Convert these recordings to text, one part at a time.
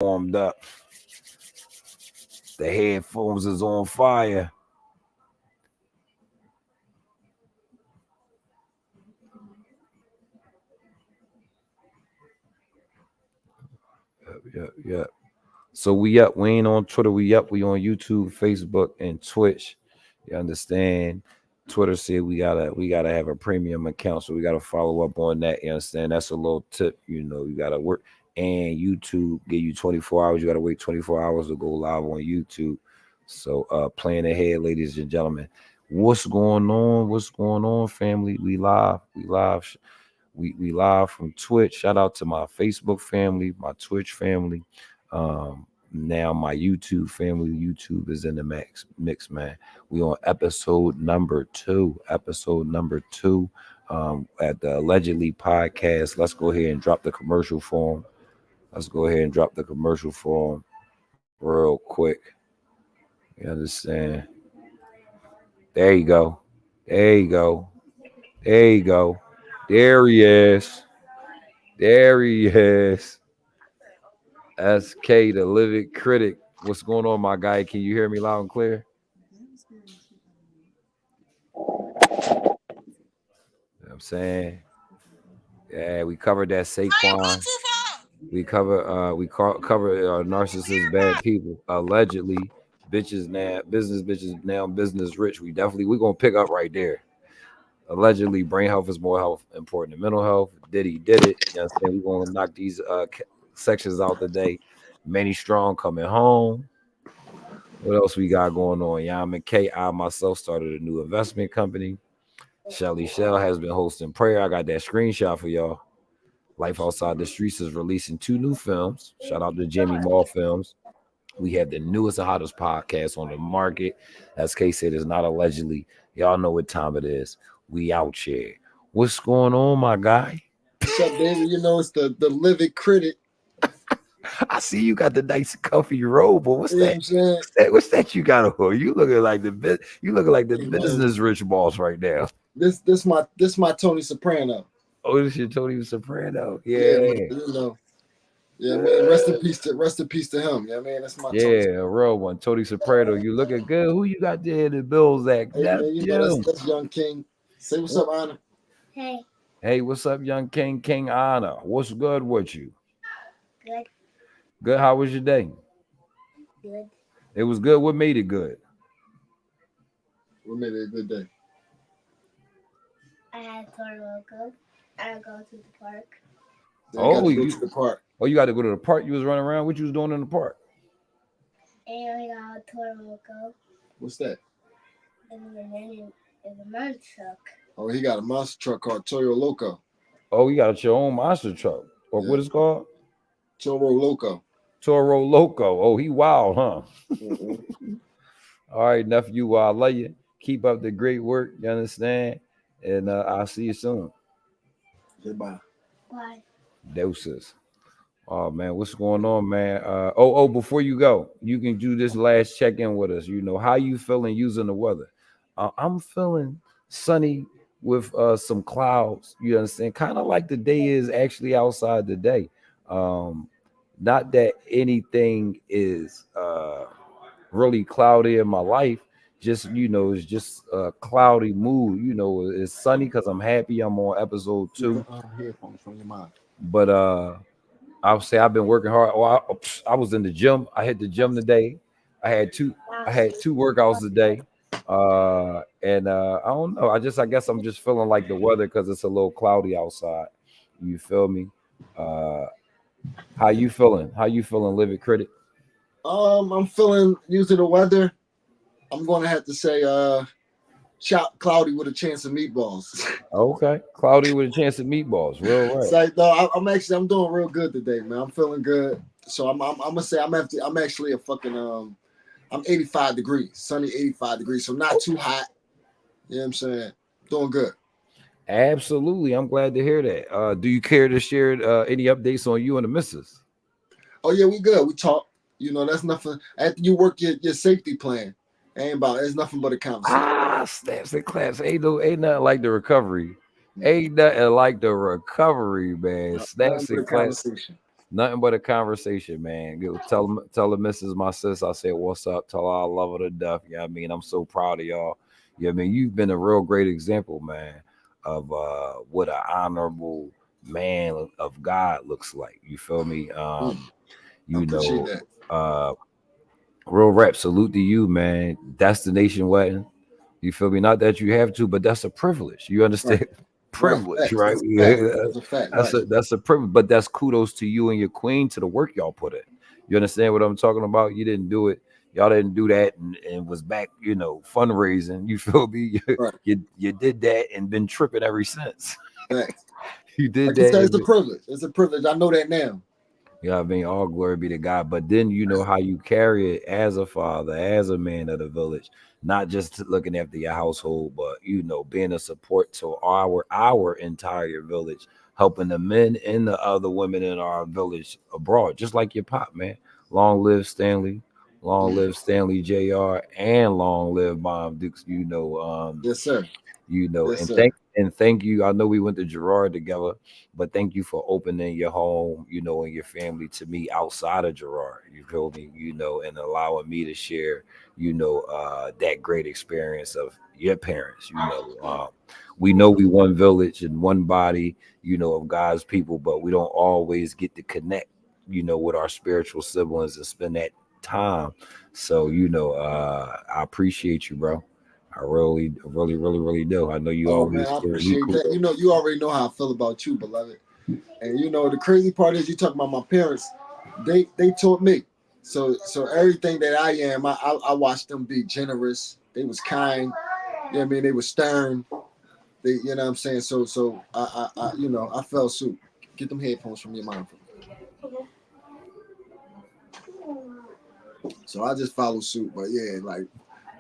Warmed up. The headphones is on fire. Yep. So we up. We ain't on Twitter. We up. We on YouTube, Facebook, and Twitch. You understand? Twitter said we gotta have a premium account, so we gotta follow up on that. You understand? That's a little tip. You gotta work. And YouTube give you 24 hours. You gotta wait 24 hours to go live on YouTube. So plan ahead, ladies and gentlemen. What's going on? What's going on, family? We live. We live. We live from Twitch. Shout out to my Facebook family, my Twitch family. Now my YouTube family. YouTube is in the mix, man. We on episode number 2. Episode number 2 at the Allegedly podcast. Let's go ahead and drop the commercial form. Let's go ahead and drop the commercial form real quick. You understand? There you go. There you go. There you go. There he is. There he is. SK, the Living Critic. What's going on, my guy? Can you hear me loud and clear? You know what I'm saying? Yeah, we covered that Saquon. We cover narcissists, bad people. Allegedly, business bitches now business rich. We're gonna pick up right there. Allegedly, brain health is more health important than mental health. Diddy did it. You know what I'm saying? We're gonna knock these sections out today. Manny Strong coming home. What else we got going on? Yan McKay, I myself started a new investment company. Shelly Shell has been hosting prayer. I got that screenshot for y'all. Life Outside the Streets is releasing 2 new films. Shout out to Jamie Mall Films. We have the newest and hottest podcast on the market. As Kay said, it's not allegedly. Y'all know what time it is. We out here. What's going on, my guy? What's up, David? You know it's the Living Critic. I see you got the nice comfy robe, but what's You know what that? I'm saying? What's that you got on? You looking like the Hey, man, business rich boss right now. this my Tony Soprano. Oh, this your Tony Soprano. Yeah, man. Yeah. You know. Yeah, man. Rest in peace to him. Yeah, man. That's my Tony. Yeah, a real one. Tony Soprano. You looking good. Who you got there in the Bills at? Hey, man. You know Nephew. that's Young King. Say what's up, Anna. Hey, Hey, what's up, young King? King Anna. What's good with you? good, Good. How was your day? good. It was good. What made it good? We made it a good day. I had Toro Loco. I go to the park. Then I got Oh, to go to the park. you got to go to the park. You was running around. What you was doing in the park? And we got Toro Loco. What's that? And then in the monster truck. Oh, he got a monster truck called Toyo Loco. Oh, you got your own monster truck, or Yeah. what it's called? Toro Loco. Toro Loco. Oh, he wild, huh? Mm-hmm. All right, nephew. I love you. Keep up the great work. You understand? And I'll see you soon. Goodbye. Why? Doses. Oh man, what's going on, man? Before you go, you can do this last check-in with us. How you feeling using the weather? I'm feeling sunny with some clouds. You understand? Kind of like the day is actually outside today. Um, Not that anything is really cloudy in my life. Just it's just a cloudy mood. It's sunny because I'm happy. I'm on episode Keep 2, the headphones from your mind. but I'll say I've been working hard. Well, I was in the gym. I hit the gym today. I had two. I had 2 workouts today. And I don't know. I guess I'm just feeling like the weather because it's a little cloudy outside. You feel me? Uh, how you feeling? How you feeling, Living Critic? I'm feeling using the weather. I'm gonna have to say cloudy with a chance of meatballs. Okay, cloudy with a chance of meatballs. Real It's right. like no, I'm doing real good today, man. I'm feeling good. So I'm gonna say I'm actually a fucking I'm 85 degrees, sunny 85 degrees, so not too hot. You know what I'm saying? Doing good. Absolutely. I'm glad to hear that. Do you care to share any updates on you and the missus? Oh yeah, we good. We talk. That's nothing. After you work your safety plan, it's nothing but a conversation. Snaps and claps. Ain't nothing like the recovery. Ain't nothing like the recovery, man. Nothing Snaps but a and claps. conversation. Nothing but a conversation, man. Tell the missus, my sis, I said, what's up? Tell her I love her to death. Yeah, I mean, I'm so proud of y'all. Yeah, I mean, you've been a real great example, man, of what an honorable man of God looks like. You feel me? I You appreciate know, that. uh real rap, salute to you, man. Destination wedding. You feel me? Not that you have to, but that's a privilege. You Right, understand? right. Privilege, Facts. right? That's a fact. Yeah, That's a fact. that's Right. a privilege, but that's kudos to you and your queen to the work y'all put in. You understand what I'm talking about? You didn't do it. Y'all didn't do that and was back, fundraising. You feel me? Right. You did that and been tripping ever since. Facts. You did Like you that said, and it's a privilege. It's a privilege. I know that now. you know what I mean? All glory be to God. But then you know how you carry it as a father, as a man of the village, not just looking after your household, but being a support to our entire village, helping the men and the other women in our village abroad, just like your pop, man. Long live Stanley, long Mm. live Stanley Jr. and long live Mom Dukes, Yes, sir. Yes, and sir. thank you. I know we went to Gerard together, but thank you for opening your home, and your family to me outside of Gerard. You feel me, and allowing me to share, that great experience of your parents. We know we one village and one body, of God's people, but we don't always get to connect, with our spiritual siblings and spend that time. So, I appreciate you, bro. I really, really, really, really do. I know you Oh man, always I give me appreciate that. kudos. You already know how I feel about you, beloved. And the crazy part is you talking about my parents. They taught me. So everything that I am, I watched them be generous. They was kind. I mean, they were stern. They, what I'm saying. So I fell suit. Get them headphones from your mom. So I just follow suit. But yeah, like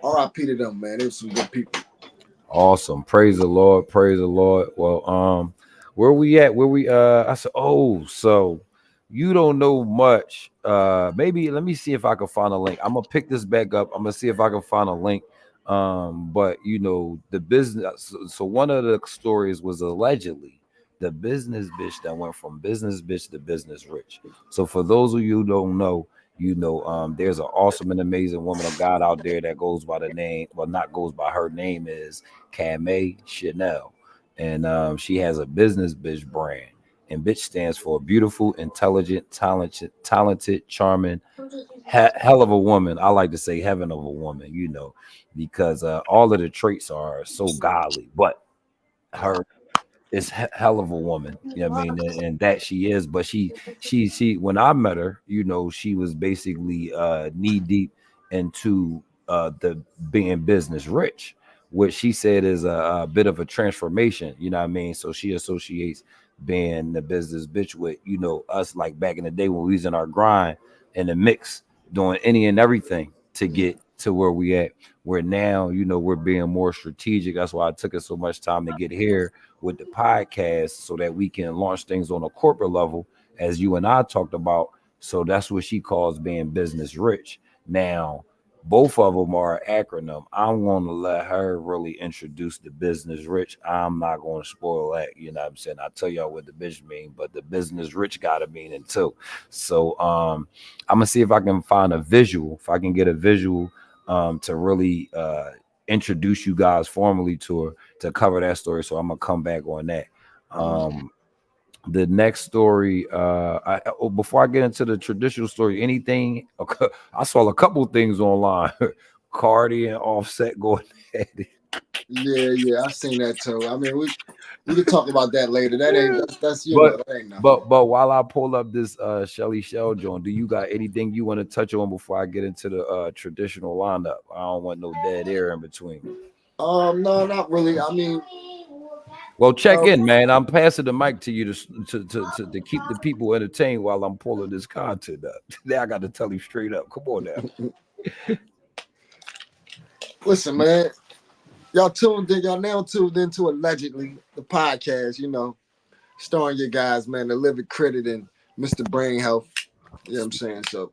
R.I.P. to them, man. They were some good people. Awesome. Praise the Lord. Praise the Lord. Well, where we at? Where we I said, oh, so you don't know much. Maybe let me see if I can find a link. I'm gonna pick this back up. I'm gonna see if I can find a link. But the business, so one of the stories was allegedly the business bitch that went from business bitch to business rich. So for those of you who don't know, there's an awesome and amazing woman of God out there that goes by the name, well, not goes by, her name is Kamei Chanel, and she has a business bitch brand, and bitch stands for beautiful, intelligent, talented, charming, hell of a woman. I like to say heaven of a woman, because all of the traits are so godly, but her is hell of a woman. You know what I mean? And that she is, but she when I met her, she was basically knee deep into the being business rich, which she said is a bit of a transformation, you know what I mean? So she associates being the business bitch with, us like back in the day when we was in our grind in the mix, doing any and everything to get to where we at. Where now, we're being more strategic. That's why it took us so much time to get here with the podcast so that we can launch things on a corporate level, as you and I talked about. So that's what she calls being business rich. Now, both of them are an acronym. I'm going to let her really introduce the business rich. I'm not going to spoil that. You know what I'm saying? I'll tell y'all what the bitch mean, but the business rich got a meaning too. So I'm going to see if I can find a visual, if I can get a visual to really introduce you guys formally to her to cover that story. So I'm gonna come back on that. The next story, before I get into the traditional story, anything I saw a couple things online. Cardi and Offset going at it. Yeah, I seen that too. I mean, we could talk about that later. That ain't that's But that ain't nothing. but while I pull up this Shelly Shell joint, do you got anything you want to touch on before I get into the traditional lineup? I don't want no dead air in between. No, not really. I mean, Well, check uh, in, man. I'm passing the mic to you to keep the people entertained while I'm pulling this content up. Now I got to tell you straight up. Come on now. listen, man. Y'all now tuned into Allegedly, the podcast, starring your guys, man, the living credit and Mr. Brain Health. You know what I'm saying? So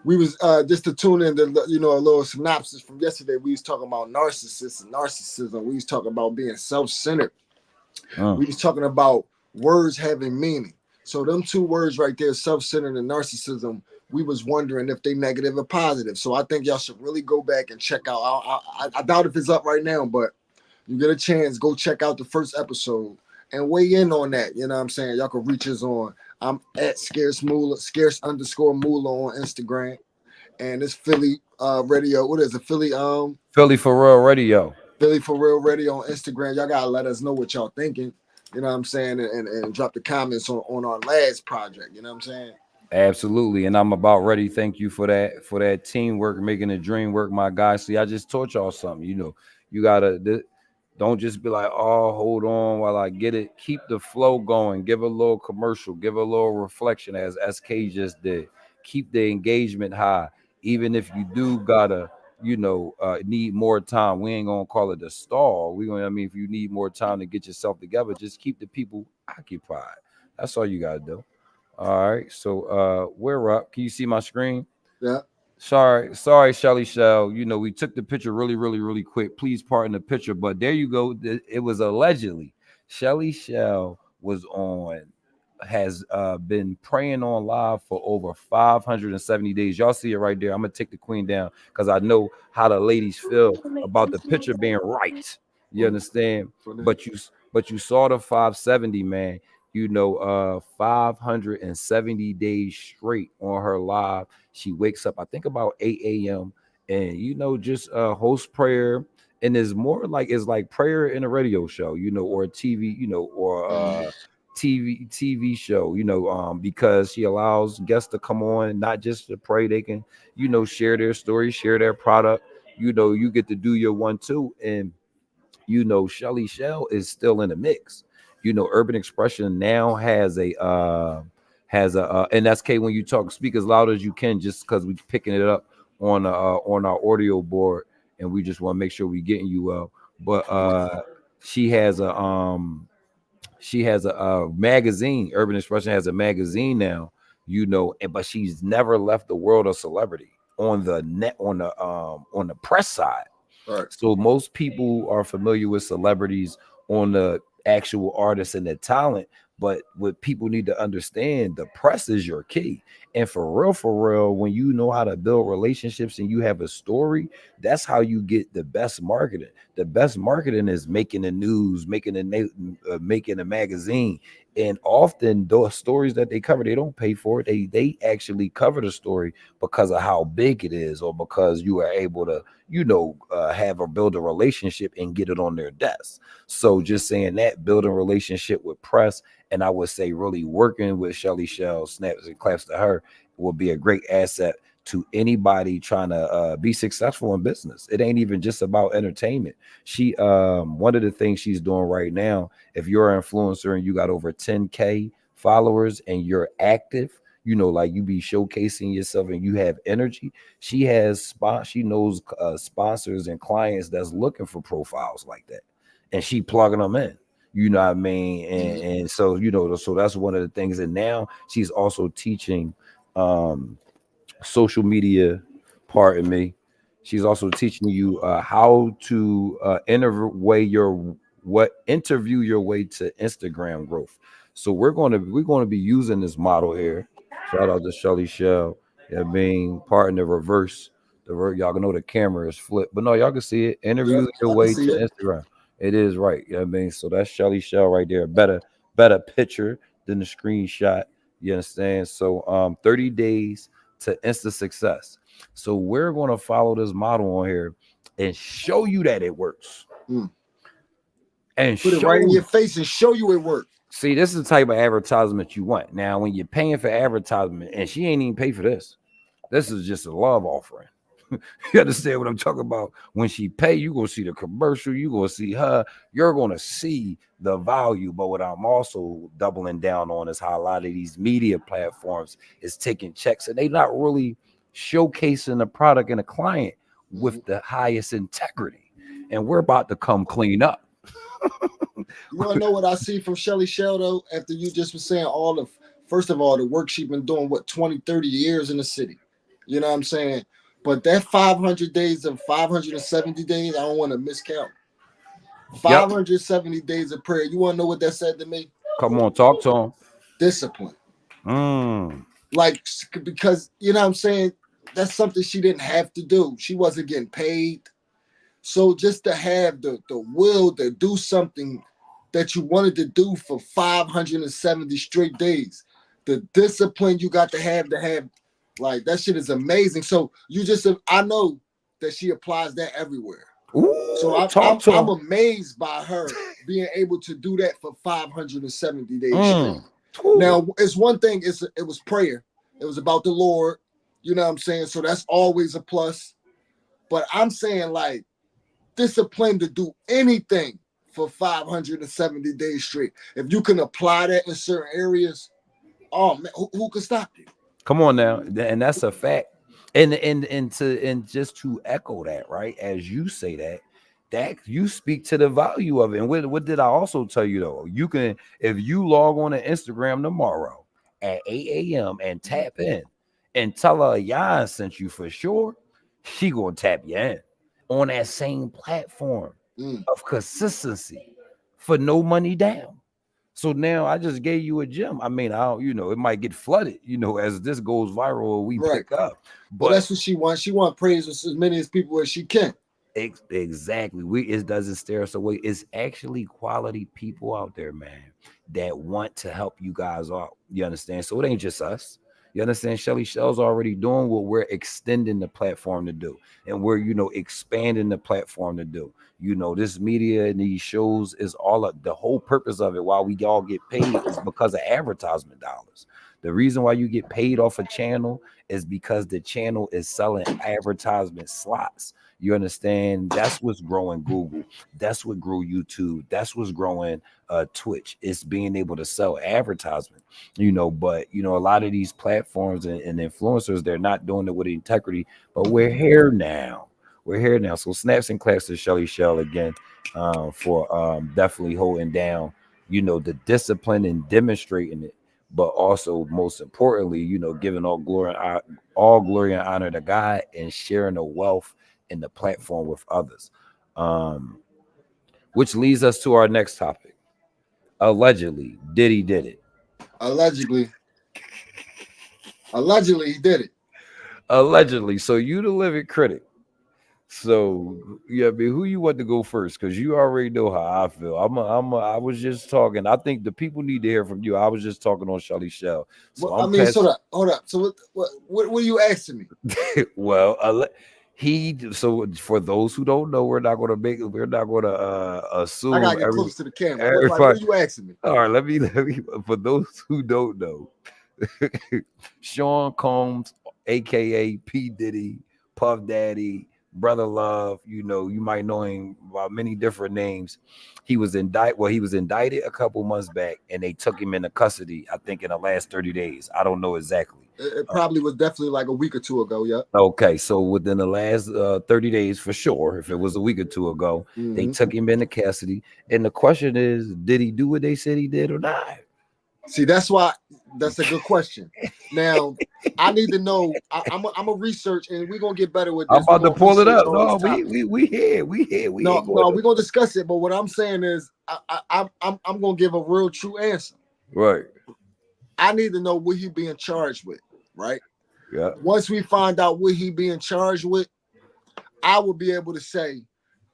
we was just to tune in, a little synopsis from yesterday. We was talking about narcissism. We was talking about being self-centered. We was talking about words having meaning. So them two words right there, self-centered and narcissism, we was wondering if they negative or positive. So I think y'all should really go back and check out. I doubt if it's up right now, but you get a chance, go check out the first episode and weigh in on that. You know what I'm saying? Y'all can reach us on. I'm at scarce _Moolah on Instagram, and it's Philly Radio. What is it? Philly for Real Radio. Philly for Real Radio on Instagram. Y'all gotta let us know what y'all thinking. You know what I'm saying? And drop the comments on our last project. You know what I'm saying? Absolutely, and I'm about ready. Thank you for that teamwork, making the dream work, my guy. See, I just taught y'all something. You know, you gotta don't just be like, oh, hold on while I get it. Keep the flow going. Give a little commercial. Give a little reflection, as SK just did. Keep the engagement high, even if you do gotta, need more time. We ain't gonna call it a stall. We gonna, I mean, if you need more time to get yourself together, just keep the people occupied. That's all you gotta do. All right, so we're up. Can you see my screen? Yeah. Sorry, Shelly Shell. You know, we took the picture really quick. Please pardon the picture, but there you go. It was allegedly Shelly Shell has been praying on live for over 570 days. Y'all see it right there. I'm gonna take the queen down because I know how the ladies feel about the picture being right. You understand? But you saw the 570, man. 570 days straight on her live. She wakes up, I think, about 8 a.m. and just host prayer. And it's more like it's like prayer in a radio show, or a TV, or TV show, because she allows guests to come on, not just to pray, they can, share their story, share their product. You get to do your one too. And Shelly Shell is still in the mix. Urban Expression now has a and that's K, when you talk, speak as loud as you can, just because we're picking it up on our audio board, and we just want to make sure we're getting you well. But she has a magazine. Urban Expression has a magazine now, but she's never left the world of celebrity on the press side. Right. So most people are familiar with celebrities on the actual artists and their talent, but what people need to understand, the press is your key. And for real, when you know how to build relationships and you have a story, that's how you get the best marketing. The best marketing is making the news, making a magazine. And often those stories that they cover, they don't pay for it. They actually cover the story because of how big it is, or because you are able to, have or build a relationship and get it on their desk. So just saying that, building a relationship with press, and I would say really working with Shelly Shell, snaps and claps to her, will be a great asset to anybody trying to be successful in business. It ain't even just about entertainment. She one of the things she's doing right now, if you're an influencer and you got over 10K followers and you're active, like you be showcasing yourself and you have energy, she knows sponsors and clients that's looking for profiles like that, and she plugging them in. You know what I mean? And so, so that's one of the things. And now she's also teaching social media, pardon me. She's also teaching you how to interview your way to Instagram growth. So we're going to be using this model here. Shout out to Shelly Shell. Being part in the reverse. Y'all can know the camera is flipped, but no, y'all can see it. Interview your way to Instagram. It is right. So that's Shelly Shell right there. Better picture than the screenshot. You understand? So 30 days to instant success. So we're going to follow this model on here and show you that it works. And put it right in your face and show you it works. See, this is the type of advertisement you want. Now, when you're paying for advertisement, and she ain't even pay for this. This is just a love offering. You understand what I'm talking about? When she pay, you're going to see the commercial. You're going to see her. You're going to see the value. But what I'm also doubling down on is how a lot of these media platforms is taking checks, and they not really showcasing the product and the client with the highest integrity. And we're about to come clean up. You want to know what I see from Shelly Shell, though, after you just were saying first of all, the work she's been doing, 20, 30 years in the city. You know what I'm saying? But that 500 days of 570 days, I don't want to miscount. 570 days of prayer. You want to know what that said to me? Come on, talk to him. discipline. Mm. Like, because you know what I'm saying, that's something she didn't have to do. She wasn't getting paid. So just to have the will to do something that you wanted to do for 570 straight days, the discipline you got to have, like, that shit is amazing. So you just, I know that she applies that everywhere. So Ooh, talk to I'm him. amazed by her being able to do that for 570 days straight. Ooh. Now, it's one thing, it was prayer. It was about the Lord. You know what I'm saying? So that's always a plus. But I'm saying, like, discipline to do anything for 570 days straight. If you can apply that in certain areas, oh man, who can stop you? Come on now, and that's a fact. And just to echo that, right? As you say that you speak to the value of it. And what did I also tell you though? You can, if you log on to Instagram tomorrow at 8 a.m. and tap in and tell her Yan sent you for sure, she gonna tap you in on that same platform of consistency for no money down. So now I just gave you a gem. I mean, I don't, it might get flooded, as this goes viral or we Right. pick up. But that's what she wants. She wants praise with as many as people as she can. Exactly. It doesn't stare us away. It's actually quality people out there, man, that want to help you guys out. You understand? So it ain't just us. You understand? Shelly Shell's already doing what we're extending the platform to do, and we're expanding the platform to do. This media and these shows is the whole purpose of it. Why we all get paid is because of advertisement dollars. The reason why you get paid off a channel is because the channel is selling advertisement slots. You understand? That's what's growing Google. That's what grew YouTube. That's what's growing Twitch. It's being able to sell advertisement, but a lot of these platforms and influencers, they're not doing it with integrity, but we're here now. We're here now. So snaps and claps to Shelly Shell again for definitely holding down, the discipline and demonstrating it, but also most importantly, giving all glory and honor to God and sharing the wealth in the platform with others. Which leads us to our next topic. Allegedly, Diddy did it. Allegedly, he did it. Allegedly. So you the living critic. So yeah, I mean, who you want to go first? Because you already know how I feel. I was just talking. I think the people need to hear from you. I was just talking on Shelly Shell. So Well, hold up. So what are you asking me? Well, so for those who don't know, we're not going to assume. I gotta get close to the camera. Everybody, what are you asking me? All right, let me. For those who don't know, Sean Combs, aka P Diddy, Puff Daddy, Brother Love, you might know him by many different names. He was indicted a couple months back, and they took him into custody, I think, in the last 30 days. I don't know exactly. It probably was definitely like a week or two ago. Yeah. Okay, so within the last 30 days, for sure, if it was a week or two ago, they took him into custody. And the question is, did he do what they said he did or not? See, that's a good question. Now, I need to know. I'm a research, and we're gonna get better with this. I'm about to pull it up. No, we here. No, we're gonna discuss it. But what I'm saying is, I'm gonna give a real true answer. Right. I need to know what he being charged with. Right. Yeah. Once we find out what he being charged with, I will be able to say,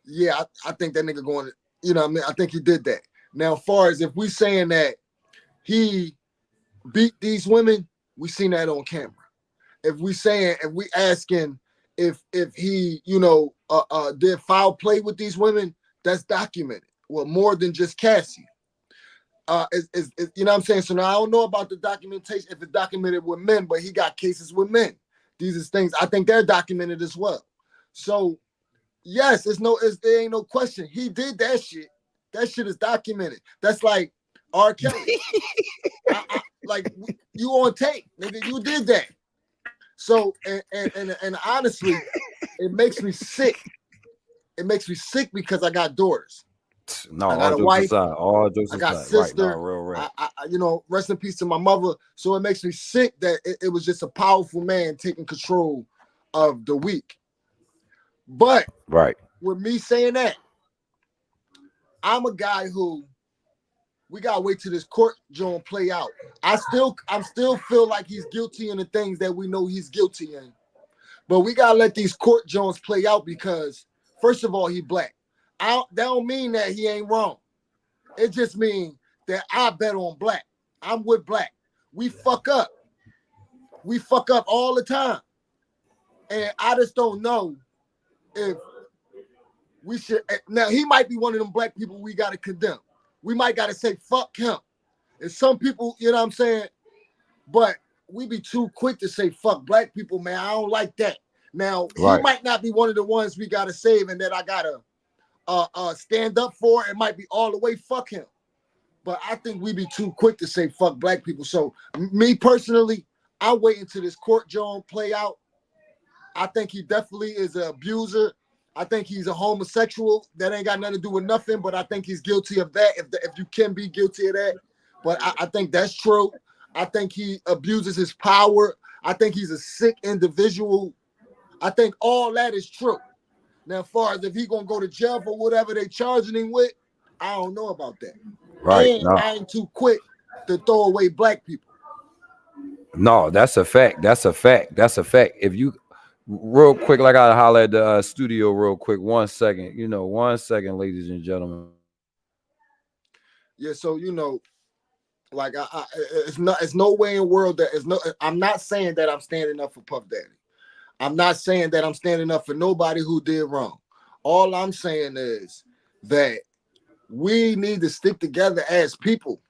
yeah, I think that nigga going to, what I mean? I think he did that. Now, as far as if we saying that he beat these women, we seen that on camera. If we asking if he, did foul play with these women, that's documented. Well, more than just Cassie. Is you know what I'm saying? So now I don't know about the documentation, if it's documented with men, but he got cases with men. These is things I think they're documented as well. So yes, there ain't no question. He did that shit. That shit is documented. That's like R. Kelly. Like you on tape, nigga. You did that. So and honestly, it makes me sick. It makes me sick because I got daughters. No, I got a wife. All jokes I got aside. sister. Right. I rest in peace to my mother. So it makes me sick that it was just a powerful man taking control of the weak. But right, with me saying that, I'm a guy who we gotta wait till this court joint play out. I'm still feel like he's guilty in the things that we know he's guilty in. But we gotta let these court joints play out because, first of all, he black. That don't mean that he ain't wrong. It just means that I bet on black. I'm with black. We fuck up. We fuck up all the time. And I just don't know if we should. Now, he might be one of them black people we gotta condemn. We might gotta say, fuck him. And some people, you know what I'm saying? But we be too quick to say fuck black people, man. I don't like that. Now, Right. he might not be one of the ones we gotta save and that I gotta stand up for. It might be all the way fuck him. But I think we be too quick to say fuck black people. So me personally, I'm waiting till this court joint play out. I think he definitely is an abuser. I think he's a homosexual. That ain't got nothing to do with nothing, but I think he's guilty of that. If you can be guilty of that. But I think that's true. I think he abuses his power. I think he's a sick individual. I think all that is true. Now, as far as if he gonna go to jail for whatever they charging him with, I don't know about that. Right. And No. I ain't too quick to throw away black people. No, that's a fact. That's a fact. That's a fact. If you real quick, like I gotta holler at the studio real quick. 1 second. 1 second, ladies and gentlemen. Yeah, so like it's no way in the world that I'm not saying that I'm standing up for Puff Daddy. I'm not saying that I'm standing up for nobody who did wrong. All I'm saying is that we need to stick together as people.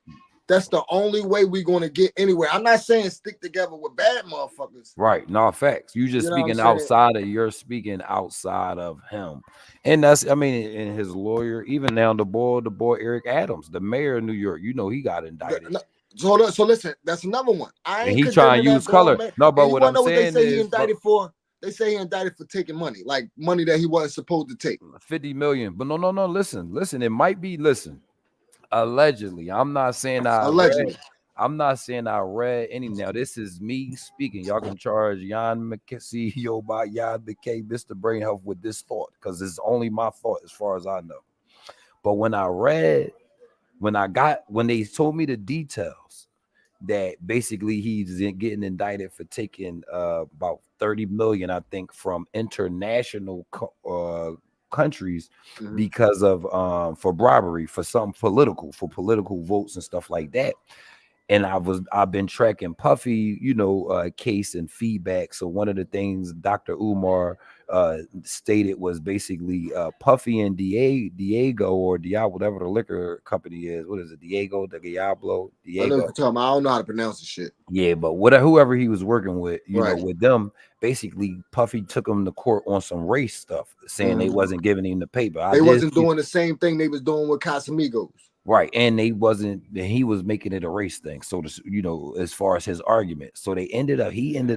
That's the only way we're going to get anywhere. I'm not saying stick together with bad motherfuckers. Right. No, facts. You just You know what I'm speaking saying? outside of you're speaking outside of him. And that's, I mean, in his lawyer, even now the boy Eric Adams, the mayor of New York, he got indicted. So listen, that's another one. I ain't And he trying to condemning use that color. man. No, but And you what wanna I'm know what they saying say he is indicted for? They say he indicted for taking money, like money that he wasn't supposed to take. 50 million. But no. Listen. It might be. Listen. Allegedly, I'm not saying Allegedly. I'm not saying I read any. Now, this is me speaking. Y'all can charge Jan McKay, CEO by Jan McKay, Mr. Brain Health, with this thought, because it's only my thought as far as I know. But when they told me the details that basically he's getting indicted for taking about 30 million, I think, from international countries because of for bribery, for something political, for political votes and stuff like that. And I've been tracking Puffy, case and feedback. So one of the things Dr. Umar stated was basically Puffy and Diego or Diablo, whatever the liquor company is. What is it? Diego. I know what you're talking about. I don't know how to pronounce the shit. Yeah, but whoever he was working with, with them, basically Puffy took him to court on some race stuff, saying they wasn't giving him the paper. They wasn't doing the same thing they was doing with Casamigos. Right, and he was making it a race thing. So, as far as his argument, so he ended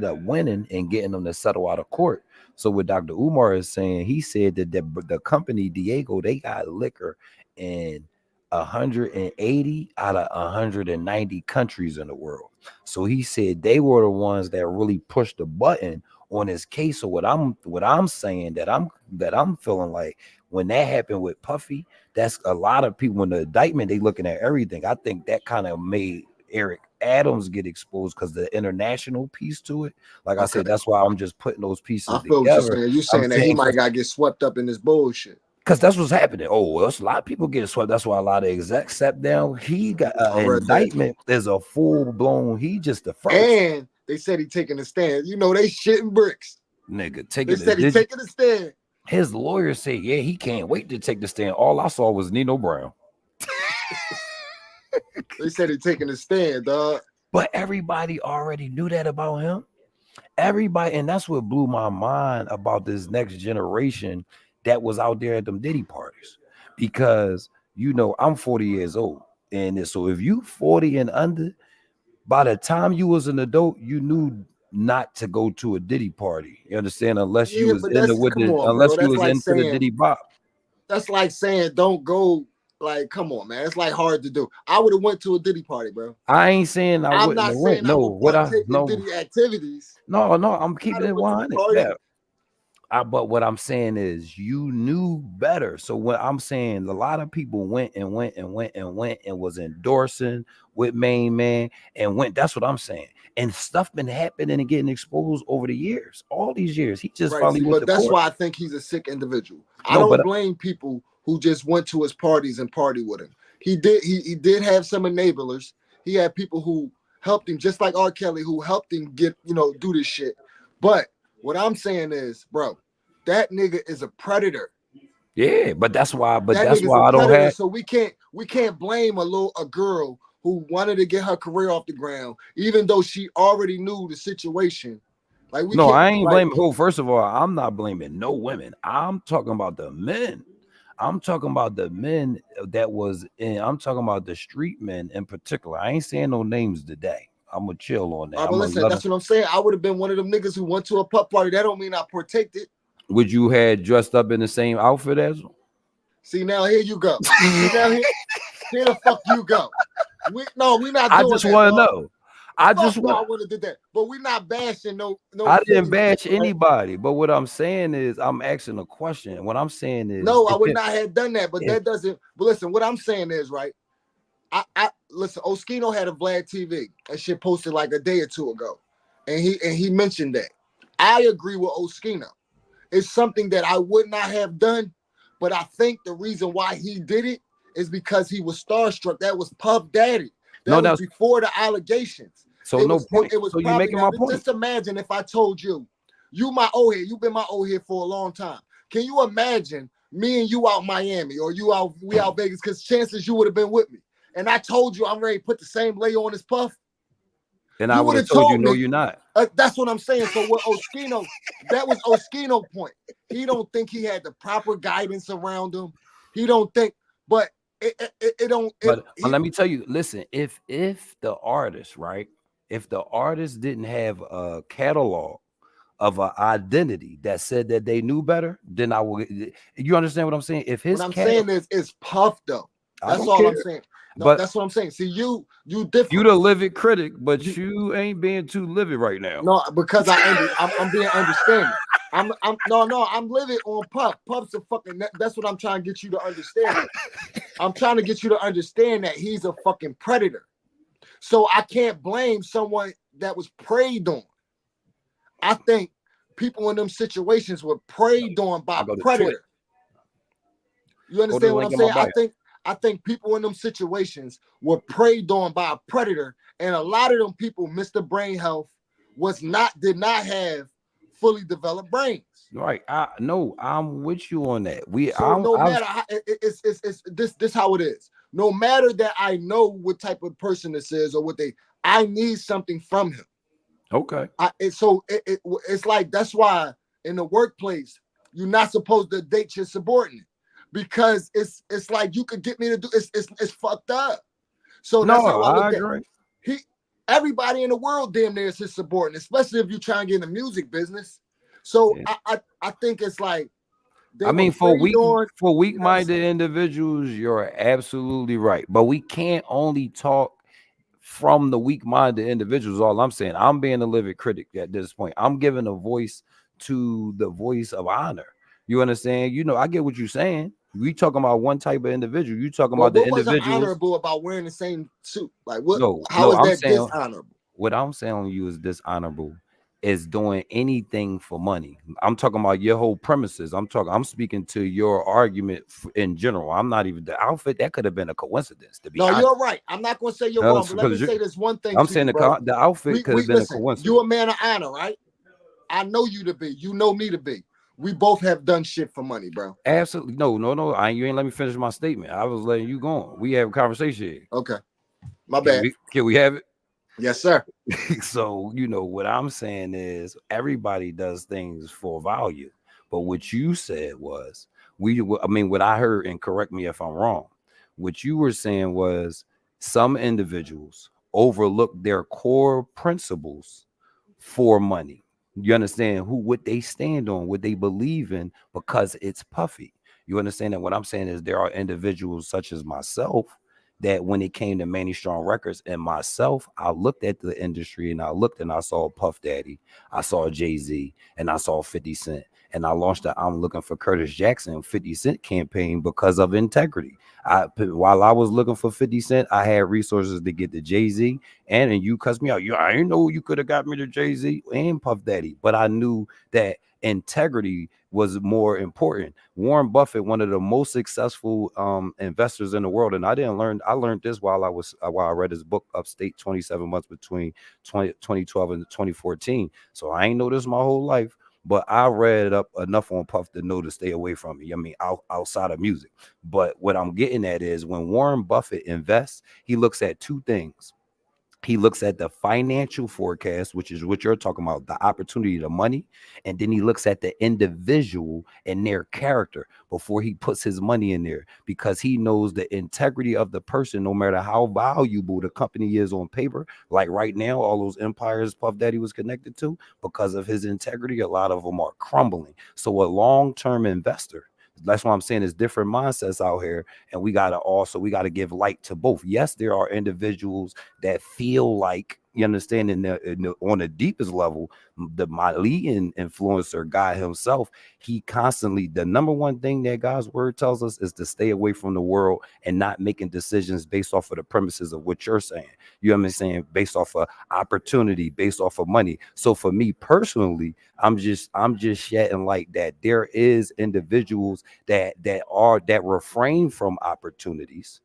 up winning and getting them to settle out of court. So what Dr. Umar is saying, he said that the company Diego, they got liquor in 180 out of 190 countries in the world. So he said they were the ones that really pushed the button on his case. So what I'm saying that I'm feeling like when that happened with Puffy, that's a lot of people in the indictment, they looking at everything. I think that kind of made Eric Adams get exposed because the international piece to it. Like I said, that's why I'm just putting those pieces together. What you're saying. You're saying that he might got get swept up in this bullshit. Because that's what's happening. Oh, there's a lot of people getting swept. That's why a lot of execs stepped down. He got indictment. There's a full blown. He just the first. And they said he taking a stand. They shitting bricks. Nigga, They said he taking a stand. His lawyer said, yeah, he can't wait to take the stand. All I saw was Nino Brown. They said he taking a stand, dog. But everybody already knew that about him. Everybody, and that's what blew my mind about this next generation that was out there at them Diddy parties. Because, I'm 40 years old. And so if you 40 and under, by the time you was an adult, you knew not to go to a Diddy party. You understand? Unless you was into the Diddy bop. That's like saying don't go. Like, come on, man. It's like hard to do. I would have went to a Diddy party, bro. I ain't saying I wouldn't have went. No, Diddy activities. No, I'm keeping it 100. Yeah. But what I'm saying is you knew better. So what I'm saying, a lot of people went and was endorsing with Main Man and went. That's what I'm saying. And stuff been happening and getting exposed over the years, all these years. He just Right. finally See, went but to that's court. why I think he's a sick individual. I No, don't but blame people who just went to his parties and party with him. He did have some enablers. He had people who helped him, just like R. Kelly, who helped him get, do this shit. But what I'm saying is, bro, that nigga is a predator. yeah, but that's why. But That that's nigga's a why I don't predator. have. So we can't blame a girl who wanted to get her career off the ground, even though she already knew the situation. Like we No, can't I ain't like blaming who. First of all, I'm not blaming no women. I'm talking about the men. I'm talking about the men that was in. I'm talking about the street men in particular. I ain't saying no names today. I'm gonna chill on that. all right, I'm but gonna listen, let that's them. what I'm saying. I would have been one of them niggas who went to a pup party. That don't mean I protected. Would you had dressed up in the same outfit as them? See, now here you go. See, now here the fuck you go. We not doing I just that, want to dog. know. I Fuck just no, I want. would have did that. But we not bashing no I didn't Philly bash niggas, right? anybody, but what I'm saying is, I'm asking a question. What I'm saying is, No, I would not have done that. But if that doesn't. But listen, what I'm saying is, right? I listen. Oskino had a Vlad TV. That shit posted like a day or two ago, and he mentioned that. I agree with Oskino. It's something that I would not have done, but I think the reason why he did it is because he was starstruck. That was Puff Daddy. no, That was that's before the allegations. so It no was point. it was So you probably making now. my point. Just imagine if I told you, you my old head, you've been my old head for a long time. Can you imagine me and you out Miami or we out Vegas? Because chances you would have been with me. And I told you I'm ready to put the same lay on his Puff. And I You would would have have told you, told no, me. you're not. That's what I'm saying. So what Oskino, that was Oskino point. He don't think he had the proper guidance around him. He don't think, but it don't. But let me tell you, listen, if the artist, right, if the artist didn't have a catalog of an identity that said that they knew better, then I would. You understand what I'm saying? If What his I'm catalog, saying is, it's Puff though. I That's don't all care. I'm saying. No, But that's what I'm saying. See, you you different. the livid critic, but You, you ain't being too livid right now. no, because I'm being understanding. I'm living on Puff. Puff's a fucking. That's what I'm trying to get you to understand. I'm trying to get you to understand that he's a fucking predator. So I can't blame someone that was preyed on. I think people in them situations were preyed on by I go to Twitch. predator. You Go to the understand what link I'm in my saying? bio. I think people in them situations were preyed on by a predator, and a lot of them people, Mr. Brain Health, did not have fully developed brains. Right. I'm with you on that. So no matter how it's this how it is. No matter that I know what type of person this is or I need something from him. Okay. It's like that's why in the workplace you're not supposed to date your subordinate because it's like you could get me to do it's fucked up. So that's how I look at it. Everybody in the world damn near is his subordinate, especially if you try and get in the music business. So yeah. I think it's like I mean, for weak-minded individuals, you're absolutely right. But we can't only talk from the weak-minded individuals. All I'm saying, I'm being a living critic at this point. I'm giving a voice to the voice of honor. You understand? You know, I get what you're saying. We talking about one type of individual. You talking about the individuals. What was honorable about wearing the same suit? Like what? No, how no, is that dishonorable? What I'm saying on you is dishonorable is doing anything for money. I'm talking about your whole premises. I'm speaking to your argument in general. I'm not even the outfit. That could have been a coincidence. To be honest. You're right. I'm not going to say you're wrong, but let me say this one thing. I'm saying the outfit could have been a coincidence. You a man of honor, right? I know you to be. You know me to be. We both have done shit for money, bro. Absolutely. No. You ain't let me finish my statement. I was letting you go on. We have a conversation here. Okay. My bad. Can we have it? Yes, sir. So, what I'm saying is everybody does things for value. But what you said was, what I heard, and correct me if I'm wrong, what you were saying was some individuals overlook their core principles for money. You understand what they stand on, what they believe in, because it's puffy. You understand that what I'm saying is there are individuals such as myself that when it came to Manny Strong Records and myself, I looked at the industry and I looked and I saw Puff Daddy, I saw Jay-Z, and I saw 50 Cent. and I launched the I'm Looking for Curtis Jackson 50 Cent campaign because of integrity. While I was looking for 50 Cent, I had resources to get the Jay-Z, and you cussed me out. I didn't know you could have got me the Jay-Z and Puff Daddy, but I knew that integrity was more important. Warren Buffett, one of the most successful investors in the world, and I learned this while I read his book Upstate, 27 months between 2012 and 2014. So I ain't know this my whole life, but I read up enough on Puff to know to stay away from me. I mean, outside of music. But what I'm getting at is when Warren Buffett invests, he looks at two things. He looks at the financial forecast, which is what you're talking about, the opportunity, the money, and then he looks at the individual and their character before he puts his money in there, because he knows the integrity of the person, no matter how valuable the company is on paper. Like right now, all those empires Puff Daddy was connected to, because of his integrity, a lot of them are crumbling. So a long-term investor, that's why I'm saying there's different mindsets out here, and we gotta give light to both. Yes, there are individuals that feel like, you understand, on the deepest level, my leading influencer guy himself, he constantly, the number one thing that God's word tells us is to stay away from the world and not making decisions based off of the premises of what you're saying. You know what I'm saying? Based off of opportunity, based off of money. So for me personally, I'm just shedding light that there is individuals that refrain from opportunities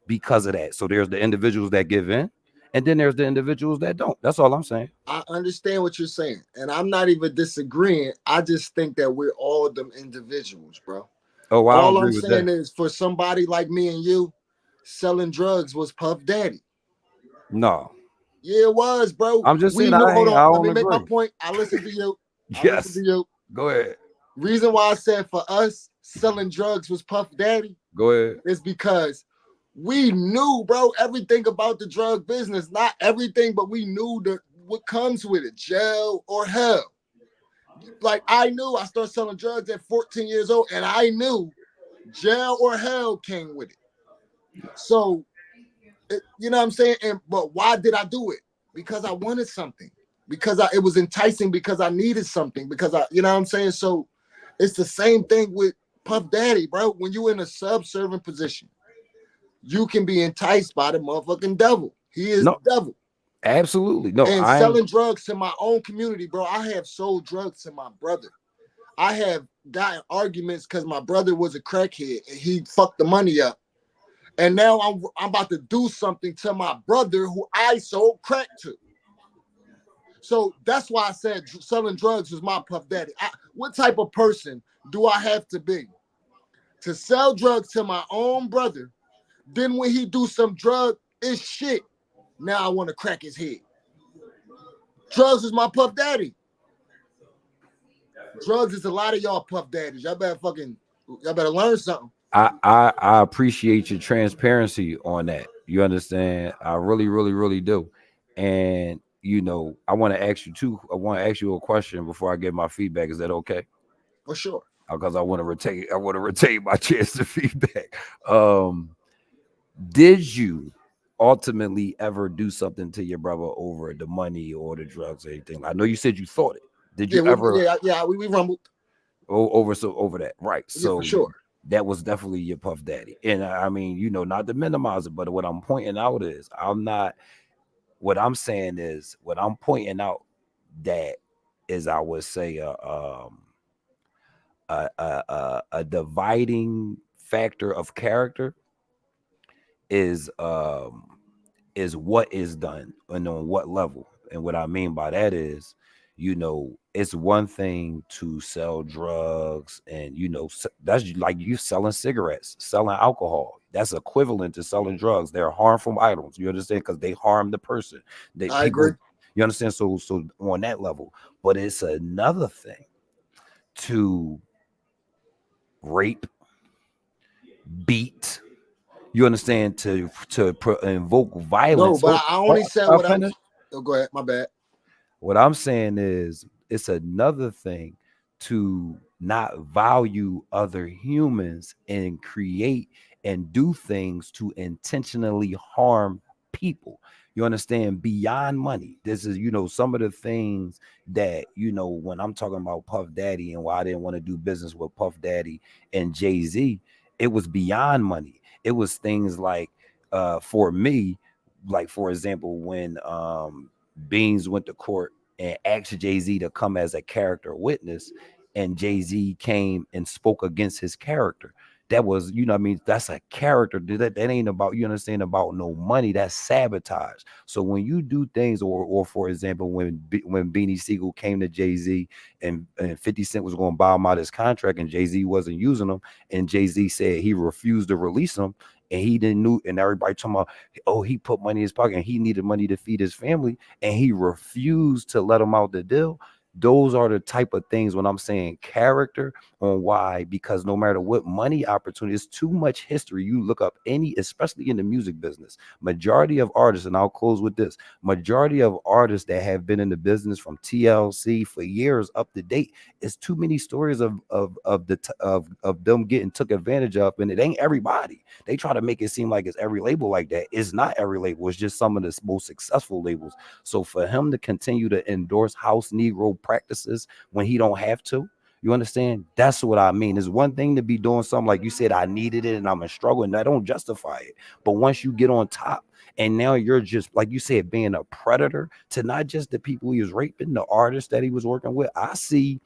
because of that. So there's the individuals that give in, and then there's the individuals that don't. That's all I'm saying. I understand what you're saying, and I'm not even disagreeing. I just think that we're all them individuals, bro. Oh, I don't All I'm agree with saying that. is, for somebody like me and you, selling drugs was Puff Daddy. No, Yeah, it was, bro. I'm just We saying knew. I Hold on, let don't me make my agree. point. I listened to you. I listened Yes, to you. go ahead. Reason why I said for us selling drugs was Puff Daddy Go ahead. is because we knew, bro, everything about the drug business. Not everything, but we knew what comes with it, jail or hell. Like, I knew I started selling drugs at 14 years old, and I knew jail or hell came with it. So, you know what I'm saying? But why did I do it? Because I wanted something. Because it was enticing, because I needed something, because you know what I'm saying? So it's the same thing with Puff Daddy, bro. When you're in a subservient position, you can be enticed by the motherfucking devil. He is No, the devil. absolutely. No, And I ain't. selling drugs to my own community, bro. I have sold drugs to my brother. I have gotten arguments because my brother was a crackhead and he fucked the money up. And now I'm about to do something to my brother who I sold crack to. So that's why I said selling drugs was my Puff Daddy. What type of person do I have to be to sell drugs to my own brother? Then when he do some drug is shit, now I want to crack his head. Drugs is my Puff Daddy. Drugs is a lot of y'all Puff Daddies. Y'all better learn something. I appreciate your transparency on that. You understand? I really, really, really do. And I want to ask you too. I want to ask you a question before I give my feedback. Is that okay? For sure. Because I want to retain. I want to retain my chance to feedback. Did you ultimately ever do something to your brother over the money or the drugs or anything? I know you said you thought it. Did you ever we rumbled. over that? Right. Yeah, for So sure. that was definitely your Puff Daddy. And I mean, not to minimize it, but what I'm pointing out is what I'm saying is what I'm pointing out that is, I would say, a dividing factor of character is what is done and on what level. And what I mean by that is, it's one thing to sell drugs and that's like you selling cigarettes, selling alcohol. That's equivalent to selling drugs. They're harmful items. You understand? Because they harm the person. I agree. You understand? So on that level, but it's another thing to rape, beat. You understand? To invoke violence. No, but I only said I'll what I'm. finish. Oh, go ahead. My bad. What I'm saying is, it's another thing to not value other humans and create and do things to intentionally harm people. You understand? Beyond money. This is, some of the things that, when I'm talking about Puff Daddy and why I didn't want to do business with Puff Daddy and Jay-Z, it was beyond money. It was things like, for me, like, for example, when Beans went to court and asked Jay-Z to come as a character witness, and Jay-Z came and spoke against his character. That was, that's a character. That ain't about, you understand, about no money. That's sabotage. So when you do things, or for example, when Beanie Siegel came to Jay-Z and 50 Cent was going to buy him out his contract and Jay-Z wasn't using him, and Jay-Z said he refused to release him, and he didn't know, and everybody talking about, oh, he put money in his pocket and he needed money to feed his family, and he refused to let him out the deal. Those are the type of things when I'm saying character on why, because no matter what money opportunity, it's too much history. You look up especially in the music business, majority of artists, and I'll close with this, majority of artists that have been in the business from TLC for years up to date, it's too many stories of them getting took advantage of, and it ain't everybody. They try to make it seem like it's every label like that. It's not every label. It's just some of the most successful labels. So for him to continue to endorse house Negro practices when he don't have to, you understand? That's what I mean. It's one thing to be doing something like you said, I needed it and I'm in struggle, and I don't justify it. But once you get on top, and now you're just, like you said, being a predator to not just the people he was raping, the artists that he was working with. I see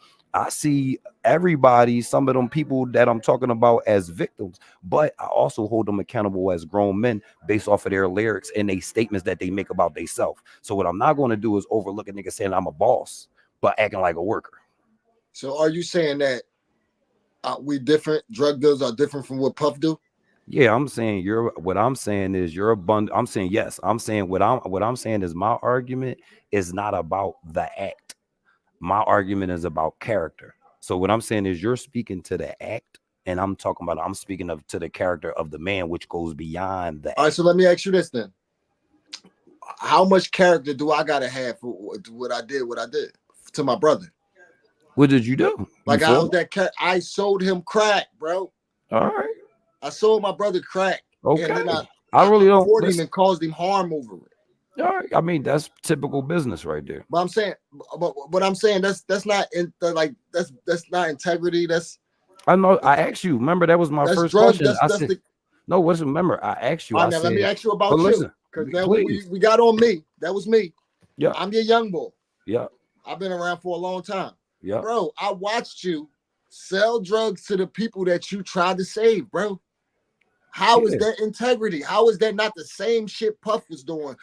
everybody, some of them people that I'm talking about as victims, but I also hold them accountable as grown men based off of their lyrics and they statements that they make about themselves. So what I'm not going to do is overlook a nigga saying I'm a boss, but acting like a worker. So are you saying that we different? Drug deals are different from what Puff do? Yeah, I'm saying what I'm saying is you're a bund. I'm saying yes. I'm saying what I'm saying is my argument is not about the act. My argument is about character. So what I'm saying is you're speaking to the act, and I'm speaking to the character of the man, which goes beyond the act. All right, so let me ask you this then. How much character do I gotta have for what I did to my brother? What did you do? Like I sold him crack, bro. All right. I sold my brother crack. Okay. And then I really don't afford him and caused him harm over it. All right. I mean, that's typical business right there. But I'm saying that's not that's not integrity. I know. I asked you. Remember, that was my first question. Remember, I asked you. Now let me ask you about you, because now we got on me. That was me. Yeah. I'm your young boy. Yeah. I've been around for a long time. Yeah. Bro, I watched you sell drugs to the people that you tried to save, bro. How is that integrity? How is that not the same shit Puff was doing?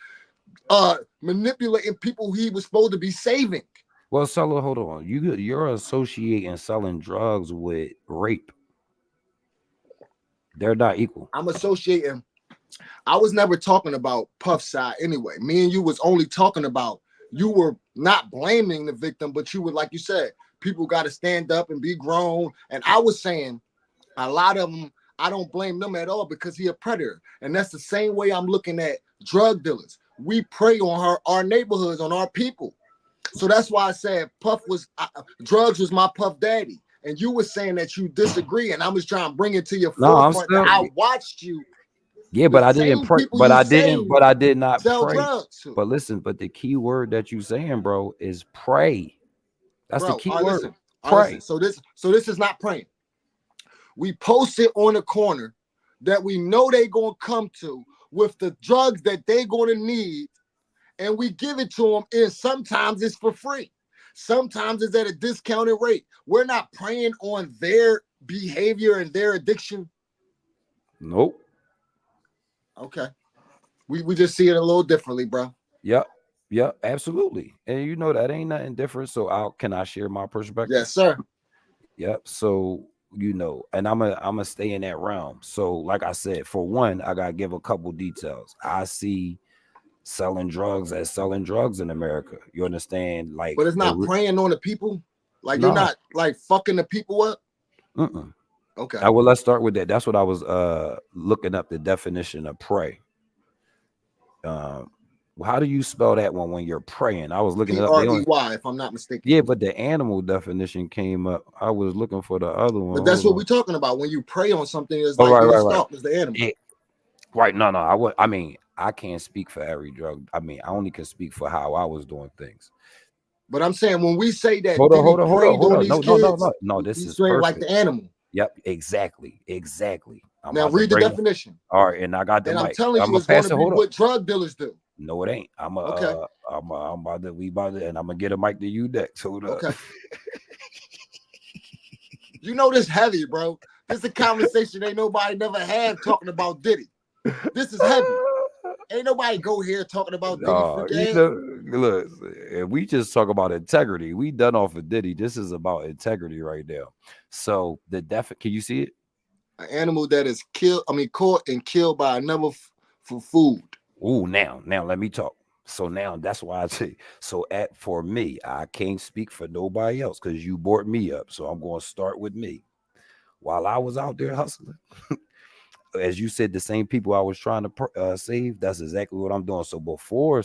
Manipulating people he was supposed to be saving. Well, Solo, hold on. You're associating selling drugs with rape. They're not equal. I'm associating. I was never talking about Puff's side anyway. Me and you was only talking about, you were not blaming the victim, but you were, like you said, people got to stand up and be grown. And I was saying a lot of them, I don't blame them at all because he a predator. And that's the same way I'm looking at drug dealers. We prey on our neighborhoods, on our people. So that's why I said drugs was my Puff Daddy. And you were saying that you disagree, and I was trying to bring it to your forefront. I watched you. Yeah, but I didn't pray. But I did not sell pray. Drugs to. But listen, but the key word that you saying, bro, is pray. That's the key word. Pray. So this is not praying. We post it on the corner that we know they gonna come to with the drugs that they gonna need, and we give it to them. And sometimes it's for free. Sometimes it's at a discounted rate. We're not preying on their behavior and their addiction. Nope. Okay. We just see it a little differently, bro. Yep, absolutely. And you know that ain't nothing different. So can I share my perspective? Yes, sir. Yep. So and I'm a stay in that realm. So like I said, for one, I gotta give a couple details. I see selling drugs as selling drugs in America. You understand? Like, but it's not preying on the people. Like, you're not like fucking the people up. Okay. Well, let's start with that. That's what I was looking up the definition of prey. How do you spell that one when you're praying? I was looking it up. P-R-E-Y, if I'm not mistaken. Yeah, but the animal definition came up. I was looking for the other one. But that's what we're talking about. When you pray on something, it's right. it's the animal. Right. No. I mean, I can't speak for every drug. I mean, I only can speak for how I was doing things. But I'm saying when we say that Hold on, Diddy hold on, hold on, preyed hold on on. these No, no, no, kids, no, no. This he's is straight like perfect. the animal. Yep, exactly. I'm Now about to read the bring it. definition. All right, and I got the And I'm mic. telling I'm you, gonna it's going pass to it. be Hold on. what drug dealers do. No, it ain't. Okay. I'm about to. We about to, and I'm gonna get a mic to you next. Hold up. Okay. You know this heavy, bro. This is a conversation ain't nobody never had talking about Diddy. This is heavy. Ain't nobody go here talking about Diddy freak You ass. know, look, if we just talk about integrity, we done off of Diddy. This is about integrity right now. So the can you see it? An animal that is caught and killed by another for food. Oh, now let me talk. So now that's why I say so. For me, I can't speak for nobody else because you brought me up. So I'm going to start with me. While I was out there hustling, as you said, the same people I was trying to save, that's exactly what I'm doing. So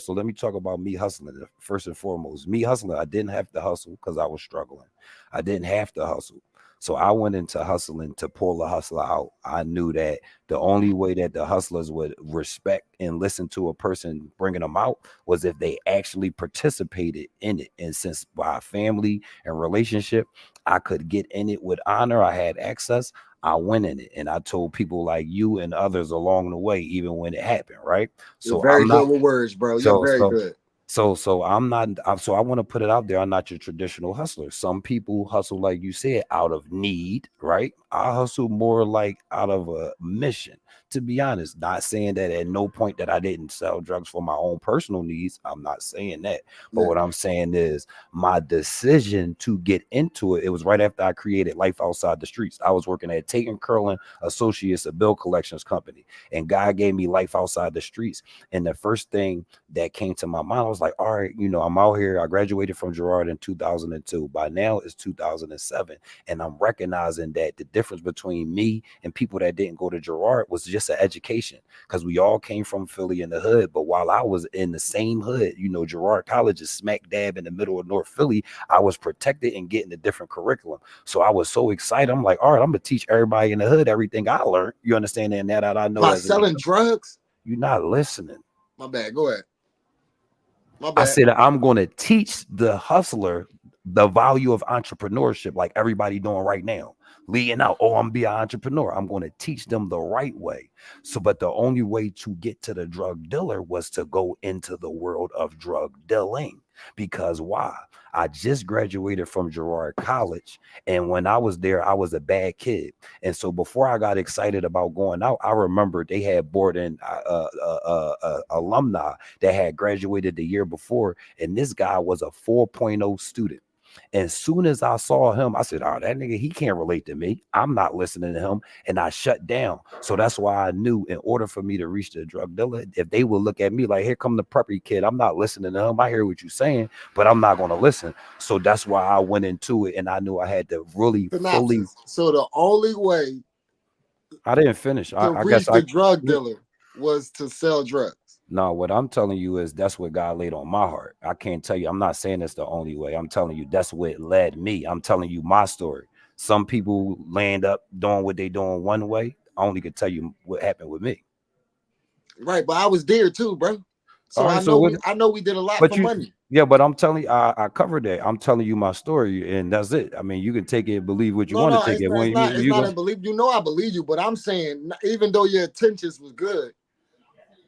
let me talk about me hustling. First and foremost, me hustling, I didn't have to hustle because I was struggling. I didn't have to hustle. So I went into hustling to pull the hustler out. I knew that the only way that the hustlers would respect and listen to a person bringing them out was if they actually participated in it. And since by family and relationship, I could get in it with honor, I had access, I went in it. And I told people like you and others along the way, even when it happened, right? You're So very I'm not good with words, bro. You're very good. so I'm not. So I want to put it out there. I'm not your traditional hustler. Some people hustle, like you said, out of need, right? I hustle more like out of a mission. To be honest, not saying that at no point that I didn't sell drugs for my own personal needs. I'm not saying that. But what I'm saying is my decision to get into it. It was right after I created Life Outside the Streets. I was working at Tate and Curlin Associates, a bill collections company, and God gave me Life Outside the Streets. And the first thing that came to my mind, I was like, all right, I'm out here. I graduated from Girard in 2002. By now it's 2007. And I'm recognizing that the difference between me and people that didn't go to Girard was just an education, because we all came from Philly in the hood. But while I was in the same hood, Girard College is smack dab in the middle of North Philly, I was protected and getting a different curriculum. So I was so excited. I'm like, all right, I'm going to teach everybody in the hood everything I learned. You understand that? That I know. By selling drugs? You're not listening. My bad. Go ahead. My bad. I said I'm going to teach the hustler the value of entrepreneurship, like everybody doing right now. Leading out, I'm gonna be an entrepreneur. I'm going to teach them the right way. But the only way to get to the drug dealer was to go into the world of drug dealing. Because why? I just graduated from Girard College, and when I was there, I was a bad kid. And so before I got excited about going out, I remember they had brought in alumni that had graduated the year before, and this guy was a 4.0 student. As soon as I saw him, I said, oh, that nigga, he can't relate to me. I'm not listening to him. And I shut down. So that's why I knew in order for me to reach the drug dealer, if they would look at me like, here come the preppy kid, I'm not listening to him. I hear what you're saying, but I'm not going to listen. So that's why I went into it, and I knew I had to really fully. So the only way I didn't finish. to reach the drug dealer was to sell drugs. No, what I'm telling you is that's what God laid on my heart. I can't tell you. I'm not saying it's the only way. I'm telling you that's what led me. I'm telling you my story. Some people land up doing what they doing one way. I only could tell you what happened with me. Right, but I was there too, bro. So right, I know we did a lot for money. Yeah, but I'm telling you, I covered that. I'm telling you my story, and that's it. I mean, you can take it and believe what you want to take it. It's not a believe. I believe you, but I'm saying even though your intentions was good,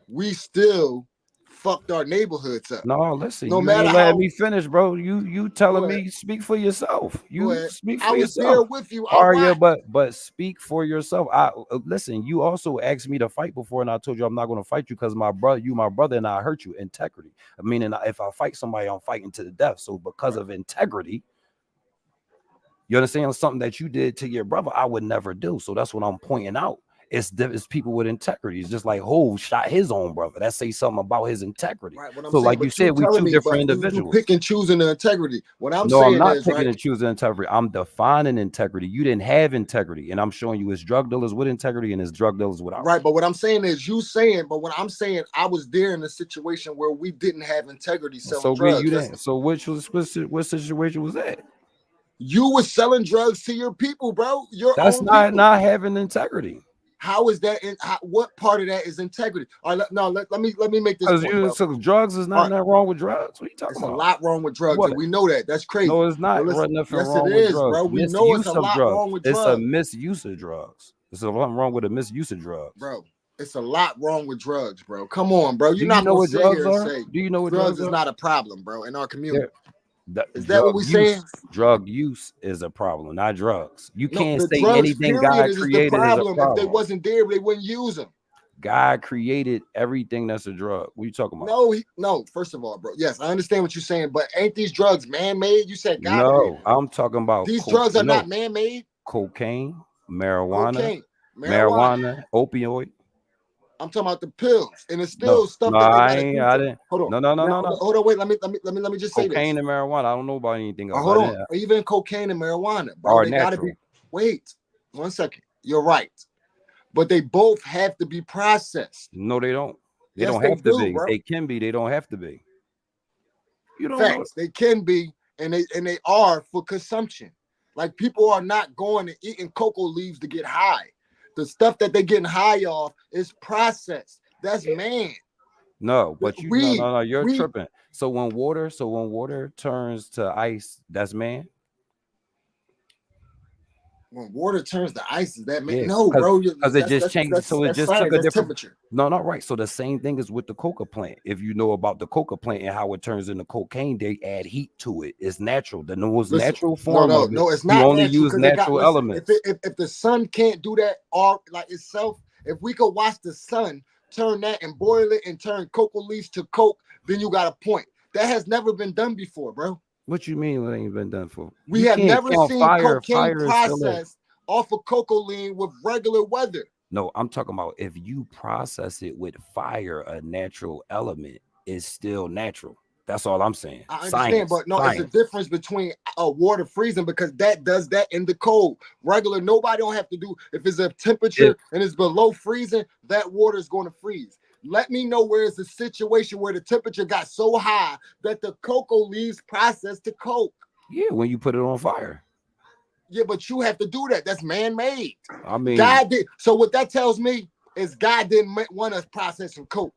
we still fucked our neighborhoods up. No, listen. No you matter ain't how. Let me finish, bro. You telling me speak for yourself. You speak for yourself. I was there with you. Yeah, but speak for yourself. Listen. You also asked me to fight before, and I told you I'm not going to fight you because my brother, and I hurt you. Integrity. I mean, and if I fight somebody, I'm fighting to the death. So because of integrity, you understand, something that you did to your brother, I would never do. So that's what I'm pointing out. It's people with integrity. It's just like Hov shot his own brother. That say something about his integrity. Right, so saying, like you said, we two different individuals. You pick and choosing the integrity. What I'm saying I'm not picking and choosing integrity. I'm defining integrity. You didn't have integrity, and I'm showing you it's drug dealers with integrity and it's drug dealers without. Right, but what I'm saying is when I'm saying I was there in a situation where we didn't have integrity selling drugs. So what situation was that? You were selling drugs to your people, bro. That's not having integrity. How is that? What part of that is integrity? All right, let me make this point, bro. So drugs is not nothing wrong with drugs. What are you talking It's about? a lot wrong with drugs, What? and we know that. That's crazy. No, it's not. Listen, Nothing yes, wrong it with is, drugs. bro. We know it's a lot drugs. wrong with It's drugs. a misuse of drugs. There's something wrong with a misuse of drugs. Bro, it's a lot wrong with drugs, bro. Come on, bro. You're Do you not know gonna what sit drugs here and are? say Do you know what drugs drugs is are? not a problem, bro, in our community. Is that Drug what we saying? Drug use is a problem, not drugs. You No, can't the say drugs anything period God is the created is a problem. If they problem. wasn't there, they wouldn't use them. God created everything that's a drug. What are you talking about? No. First of all, bro. Yes, I understand what you're saying, but ain't these drugs man-made? You said God created. No, I'm talking about These drugs are not man-made. Cocaine, marijuana, Cocaine, marijuana. opioid. I'm talking about the pills, and it's still stuff No, that they I gotta ain't. do. I didn't. Hold on. No. Hold on. Wait. Let me just say this. Cocaine and marijuana. I don't know about anything else. Hold on. Even cocaine and marijuana, bro. Are They natural. gotta be. Wait 1 second. You're right, but they both have to be processed. No, they don't. They Yes, don't they have to do, be. bro. They can be. They don't have to be. You don't know. Facts. They can be, and they are for consumption. Like people are not going and eating cocoa leaves to get high. The stuff that they're getting high off is processed. That's man. No, but you're we- tripping. So when water turns to ice, that's man. When water turns to ice, is that man? Yeah, No, bro. Because it just changed. So it that's just science, took a that's different temperature. No, not right. So the same thing is with the coca plant. If you know about the coca plant and how it turns into cocaine, they add heat to it. It's natural. The most natural form of it. No, it's not. You only natural, use natural elements. If the sun can't do that all like itself, if we could watch the sun turn that and boil it and turn cocoa leaves to coke, then you got a point. That has never been done before, bro. What you mean it ain't been done for? We have never seen cocaine processed off of cocoa lean with regular weather. No, I'm talking about if you process it with fire, a natural element is still natural. That's all I'm saying. I understand, but no, science. It's a difference between water freezing because that does that in the cold. Regular, nobody don't have to do. If it's a temperature and it's below freezing, that water is going to freeze. Let me know where it's a situation where the temperature got so high that the cocoa leaves process to coke. Yeah, when you put it on fire. Yeah, but you have to do that. That's man-made. I mean, God did. So what that tells me is God didn't want us processing coke.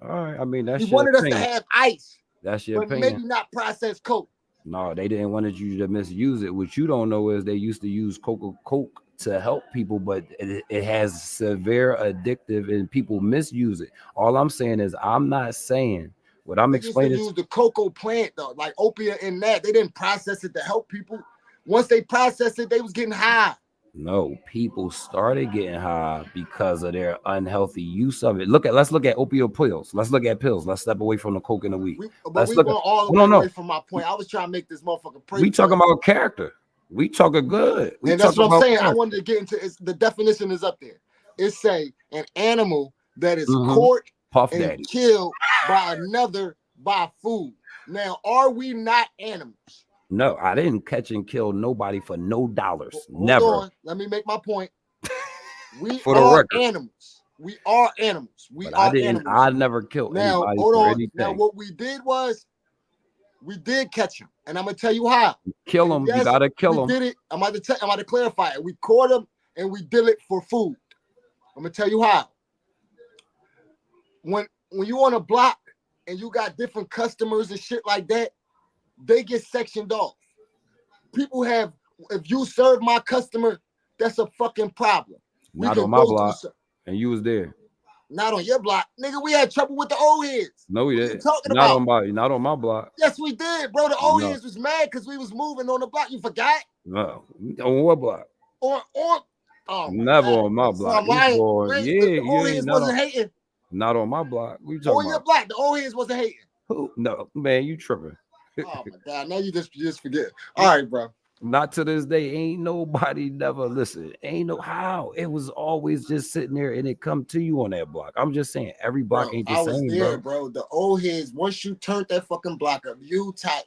All right, I mean He wanted us to have ice. That's your but opinion. Maybe not processed coke. No, they didn't want you to misuse it. What you don't know is they used to use coke to help people, but it has severe addictive and people misuse it. All I'm saying is I'm not saying what I'm explaining. They used to use the cocoa plant though, like opium in that. They didn't process it to help people. Once they processed it, they was getting high. No, people started getting high because of their unhealthy use of it. Let's look at opioid pills. Let's look at pills. Let's step away from the coke and the weed. We went all the way away from my point. I was trying to make this motherfucker pray. We talking about character. We talking good. And that's what I'm saying. I wanted to get into the definition is up there. It say an animal that is caught and killed by another by food. Now, are we not animals? No, I didn't catch and kill nobody for no dollars. Hold on. Let me make my point. We for the are record. Animals. We are animals. Animals. I never killed anybody for anything. Now, what we did was we did catch him, and I'm gonna tell you how. Kill him. Yes, you gotta kill him. Did it. I'm about to clarify it. We caught him and we did it for food. I'm gonna tell you how. When you on a block and you got different customers and shit like that, they get sectioned off. People have, if you serve my customer, that's a fucking problem. Not on my block. And you was there. Not on your block. Nigga, we had trouble with the old heads. No, we didn't. Not on my block. Yes, we did, bro. The old heads was mad because we was moving on the block. You forgot? No. On what block? Never on my block. The old heads wasn't hating. Not on my block. We talking about your block. The old heads wasn't hating. Who? No, man, you tripping. Oh my God! Now you just forget. All right, bro. Not to this day. Ain't nobody never listen. Ain't no how. It was always just sitting there and it come to you on that block. I'm just saying every block ain't the same. I was there, bro. The old heads. Once you turned that fucking block up, you, Ty,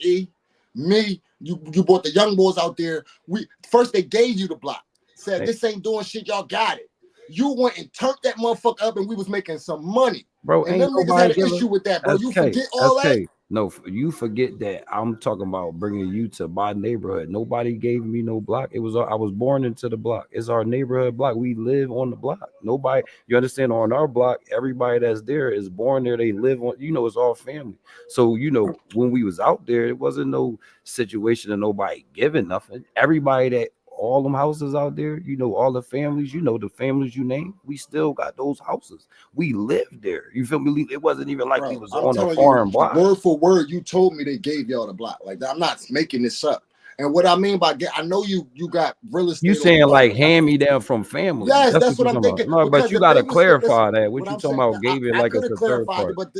me, you brought the young boys out there. First they gave you the block. Said this ain't doing shit. Y'all got it. You went and turned that motherfucker up, and we was making some money. Bro, and them niggas had an issue with that, bro. You forget all that. No, you forget that I'm talking about bringing you to my neighborhood. Nobody gave me no block. It was I was born into the block. It's our neighborhood block. We live on the block. Nobody, you understand? On our block, everybody that's there is born there. They live on. You know, it's all family. So when we was out there, it wasn't no situation of nobody giving nothing. Everybody that all them houses out there, all the families, the families you name, we still got those houses. We lived there. You feel me? It wasn't even like we Bro, was I'm on a telling foreign you, block. word for word, you told me they gave y'all the block. Like that. I'm not making this up. And what I mean by I know you got real estate. You on the saying block. like hand me down from family? Yes, That's that's what what you're I'm talking thinking. about. No, but Because you if got they to was listen, clarify that. What what you I'm talking saying, about? Gave it I like could it's have a third clarified party. it, but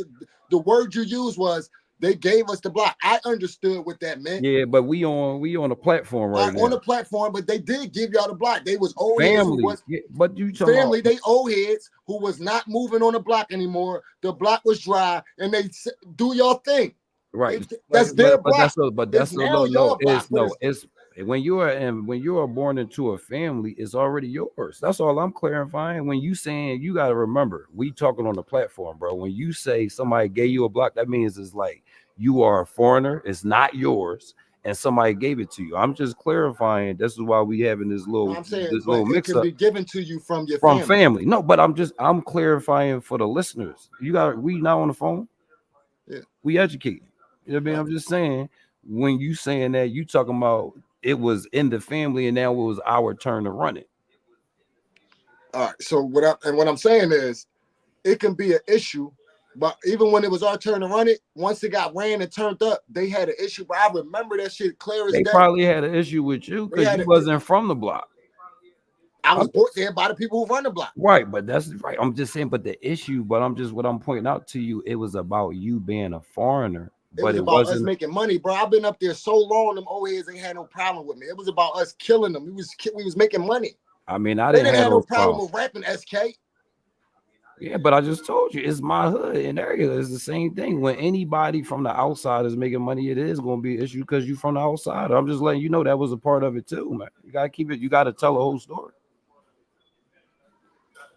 the word you used was they gave us the block. I understood what that meant. Yeah, but we on a platform right On now. the platform, but they did give y'all the block. They was old heads who Family, was yeah, but you talking family. about They old heads who was not moving on the block anymore. The block was dry, and they do your thing. right? That's But their but, but block. that's It's now no. your block, but It's when you are born into a family, it's already yours. That's all I'm clarifying. When you saying, you got to remember, we talking on the platform, bro. When you say somebody gave you a block, that means it's like you are a foreigner. It's not yours, and somebody gave it to you. I'm just clarifying. This is why we having this no, little I'm saying, but it mix can up be given to you from your from family. family. No, but I'm clarifying for the listeners. We now on the phone. Yeah. We educate. You know what I mean? Right. I'm just saying, when you saying that, you talking about it was in the family and now it was our turn to run it. All right. So what I'm saying is, it can be an issue, but even when it was our turn to run it, once it got ran and turned up, they had an issue. But I remember that shit clear as They day. probably had an issue with you They because had you wasn't from the block. I was brought there by the people who run the block. Right, but that's right. I'm just saying, but the issue, what I'm pointing out to you, it was about you being a foreigner, It but was it about us wasn't. making money, bro. I've been up there so long, them old heads ain't had no problem with me. It was about us killing them. We was making money. I mean, I They didn't didn't have have no those problem problems. with rapping, SK. Yeah, but I just told you, it's my hood and area. It's the same thing. When anybody from the outside is making money, it is going to be an issue because you from the outside. I'm just letting you know that was a part of it too, man. You gotta keep it. You gotta tell the whole story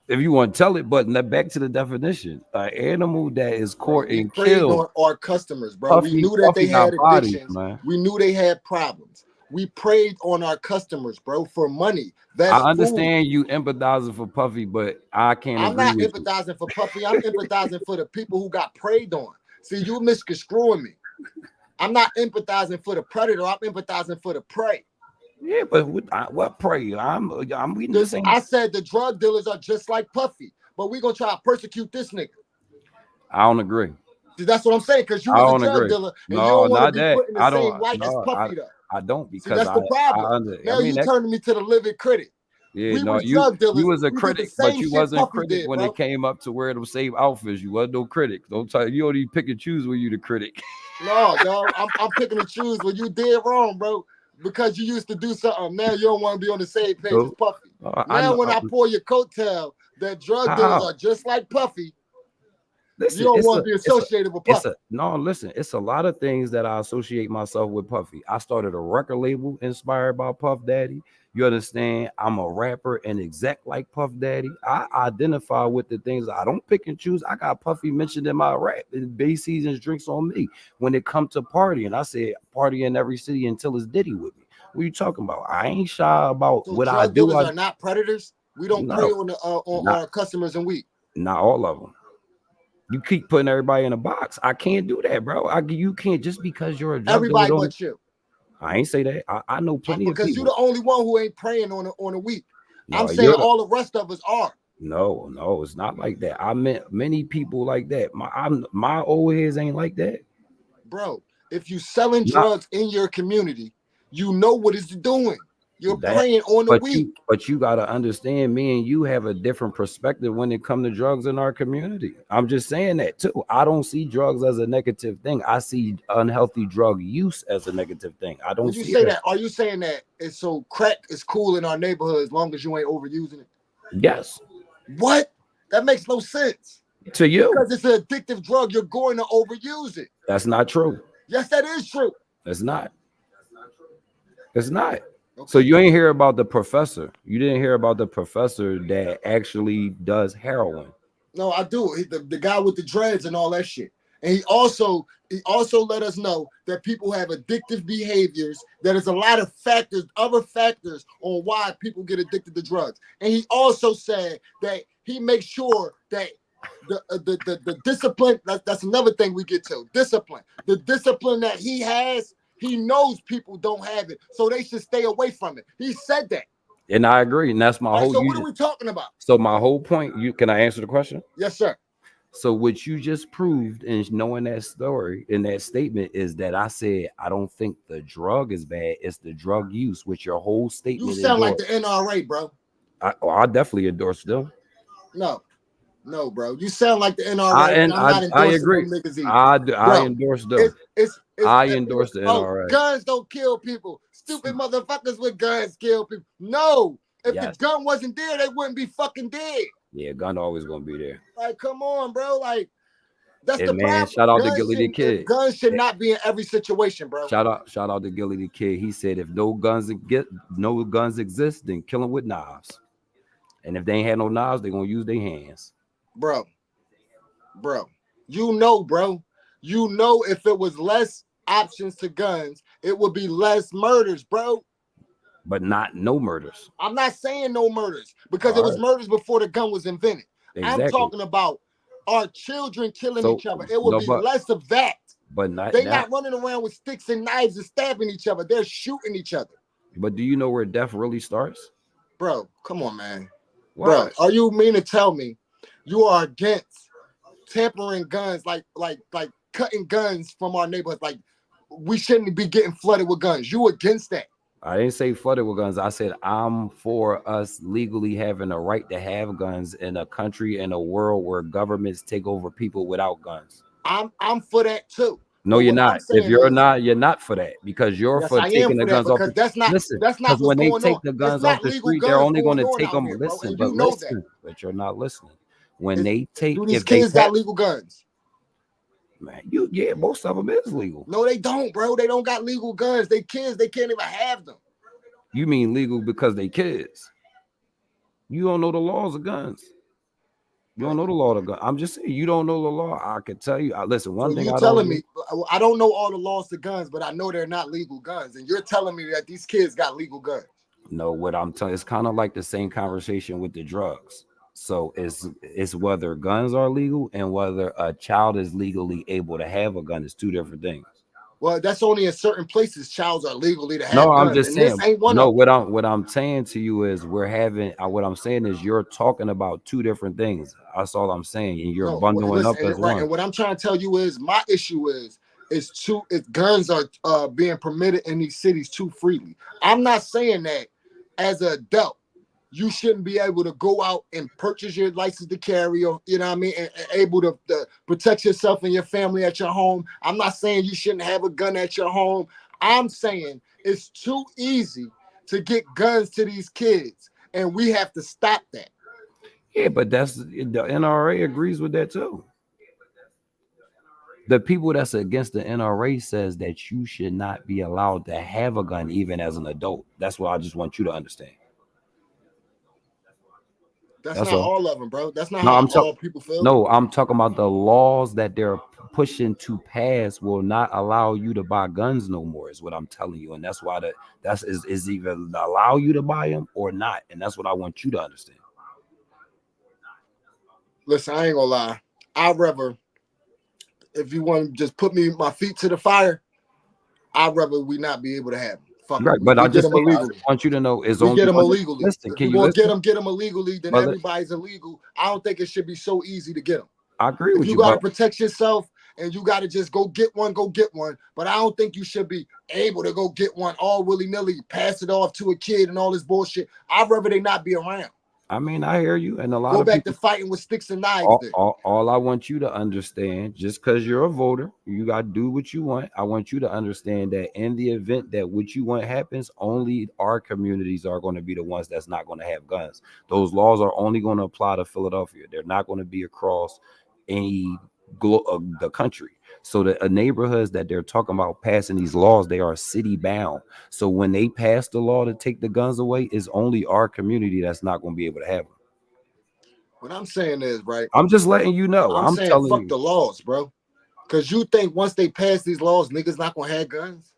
if you want to tell it. But back to the definition: an animal that is caught We and preyed killed. on our customers, bro. We knew that they Puffy got had bodies, addictions. man. We knew they had problems. We preyed on our customers, bro, for money. That's I food. understand you empathizing for Puffy, but I can't I'm agree not with you. empathizing for Puffy. I'm empathizing for the people who got preyed on. See, you misconstruing me. I'm not empathizing for the predator. I'm empathizing for the prey. Yeah, but what prey? I'm reading the same. I said the drug dealers are just like Puffy, but we gonna try to persecute this nigga. I don't agree. See, that's what I'm saying, because you I was a don't drug agree. dealer and you No, don't want to not be that. put in the I same don't. light as No, Puffy though. I don't See, because that's the problem. Now you that, turning me to the living critic. yeah, We no, was drug you dealers. was a We did the critic, but same you shit wasn't a Puffy critic did, when bro. it came up to wear them same outfits. You wasn't no critic. Don't tell you don't even pick and choose when you the critic. No, dog. I'm picking and choose when you did wrong, bro. Because you used to do something. Now you don't want to be on the same page as So, Puffy. I Now know. when I pull your coattail that drug dealers How? are just like Puffy, you Listen, don't want to be associated with Puffy. listen, it's a lot of things that I associate myself with Puffy. I started a record label inspired by Puff Daddy. You understand? I'm a rapper and exec like Puff Daddy. I identify with the things. I don't pick and choose. I got Puffy mentioned in my rap. Bay Seasons drinks on me. When it comes to partying, I say party in every city until it's Diddy with me. What are you talking about? I ain't shy about So what I drug do. dealers are not predators. We don't prey No, on not our customers and we. not all of them. You keep putting everybody in a box. I can't do that, bro. You can't just because you're a drug dealer. Everybody but you. I ain't say that. I know plenty of Because you're people. the only one who ain't preying on a weak. I'm No, saying you're all the rest of us are. no, it's not like that. I met many people like that. My old heads ain't like that. Bro, if you selling Not drugs in your community, you know what it's doing. You're that, preying on the weak. but you gotta understand. Me and you have a different perspective when it comes to drugs in our community. I'm just saying that too. I don't see drugs as a negative thing. I see unhealthy drug use as a negative thing. I don't When you see say it. that, are you saying that it's so crack is cool in our neighborhood as long as you ain't overusing it? Yes, What? That makes no sense. to you. Because it's an addictive drug, you're going to overuse it. That's not true. Yes, that is true. It's not. It's not. Okay. So you ain't hear about the professor. You didn't hear about the professor that actually does heroin. No, I do. The guy with the dreads and all that shit. And he also let us know that people have addictive behaviors. That is a lot of factors, other factors on why people get addicted to drugs. And he also said that he makes sure that the discipline, that's another thing we get to. Discipline. The discipline that he has, he knows people don't have it, so they should stay away from it. He said that. And I agree. And that's my All right, whole so what are we talking about? So my whole point, can I answer the question? Yes, sir. So what you just proved in knowing that story in that statement is that I said I don't think the drug is bad, it's the drug use, which your whole statement You sound like endorsed. the NRA, bro. I definitely endorse them. No, bro. You sound like the NRA, and I'm not endorsing I agree. them niggas either. I endorse them. I endorse the NRA. Guns don't kill people. Stupid motherfuckers with guns kill people. No, if the gun wasn't there, they wouldn't be fucking dead. Yeah, gun always gonna be there. Like, come on, bro. Like, that's the man, problem. shout out to Gilly the Kid. Guns should not be in every situation, bro. Shout out to Gilly the Kid. He said if no guns exist, then kill them with knives. And if they ain't had no knives, they're gonna use their hands. Bro. You know, if it was less options to guns, it would be less murders, bro. But not no murders. I'm not saying no murders because it was murders before the gun was invented. Exactly. I'm talking about our children killing each other. It would be less of that. But not running around with sticks and knives and stabbing each other. They're shooting each other. But do you know where death really starts? Bro, come on, man. What? Bro, are you mean to tell me you are against tampering guns, like cutting guns from our neighborhoods? Like, we shouldn't be getting flooded with guns. You against that? I didn't say flooded with guns. I said I'm for us legally having a right to have guns in a country and a world where governments take over people without guns. I'm for that too. No, you're not. If you're not, you're not for that because you're for taking the guns off. That's not because when they take the guns off the street, they're only going to take them. But you're not listening. When they take, these kids got legal guns. Man, most of them is legal. No, they don't, bro. They don't got legal guns. They kids. They can't even have them. You mean legal because they kids? You don't know the laws of guns. You don't know the law of guns. I'm just saying you don't know the law. I can tell you. Listen, one thing you're telling me, I don't know all the laws to guns, but I know they're not legal guns. And you're telling me that these kids got legal guns. No, what I'm telling, it's kind of like the same conversation with the drugs. So it's whether guns are legal and whether a child is legally able to have a gun. It's two different things. Well, that's only in certain places childs are legally to have guns. I'm just saying. What I'm saying to you is what I'm saying is you're talking about two different things. That's all I'm saying, and you're bundling up as one. And what I'm trying to tell you is my issue is guns are being permitted in these cities too freely. I'm not saying that as an adult you shouldn't be able to go out and purchase your license to carry, or you know what I mean, and able to protect yourself and your family at your home. I'm not saying you shouldn't have a gun at your home. I'm saying it's too easy to get guns to these kids, and we have to stop that. Yeah, but the NRA agrees with that too. The people that's against the NRA says that you should not be allowed to have a gun even as an adult. That's what I just want you to understand. That's not all of them, bro. That's not how all people feel. No, I'm talking about the laws that they're pushing to pass will not allow you to buy guns no more, is what I'm telling you. And that's why is either allow you to buy them or not. And that's what I want you to understand. Listen, I ain't gonna lie. I'd rather, if you want to just put my feet to the fire, I'd rather we not be able to have them. Right, but I just want you to know is only get them illegally. Listen, if you get them illegally, then everybody's illegal. I don't think it should be so easy to get them. I agree with you. You gotta protect yourself, and you gotta just go get one. But I don't think you should be able to go get one all willy-nilly, pass it off to a kid and all this bullshit. I'd rather they not be around. I mean, I hear you, and a lot of people go back to fighting with sticks and knives. All I want you to understand, just because you're a voter, you got to do what you want. I want you to understand that in the event that what you want happens, only our communities are going to be the ones that's not going to have guns. Those laws are only going to apply to Philadelphia. They're not going to be across the country. So the neighborhoods that they're talking about passing these laws, they are city bound. So when they pass the law to take the guns away, it's only our community that's not going to be able to have them. What I'm saying is, right, I'm just letting you know. I'm saying telling fuck you. The laws, bro. Cause you think once they pass these laws, niggas not gonna have guns.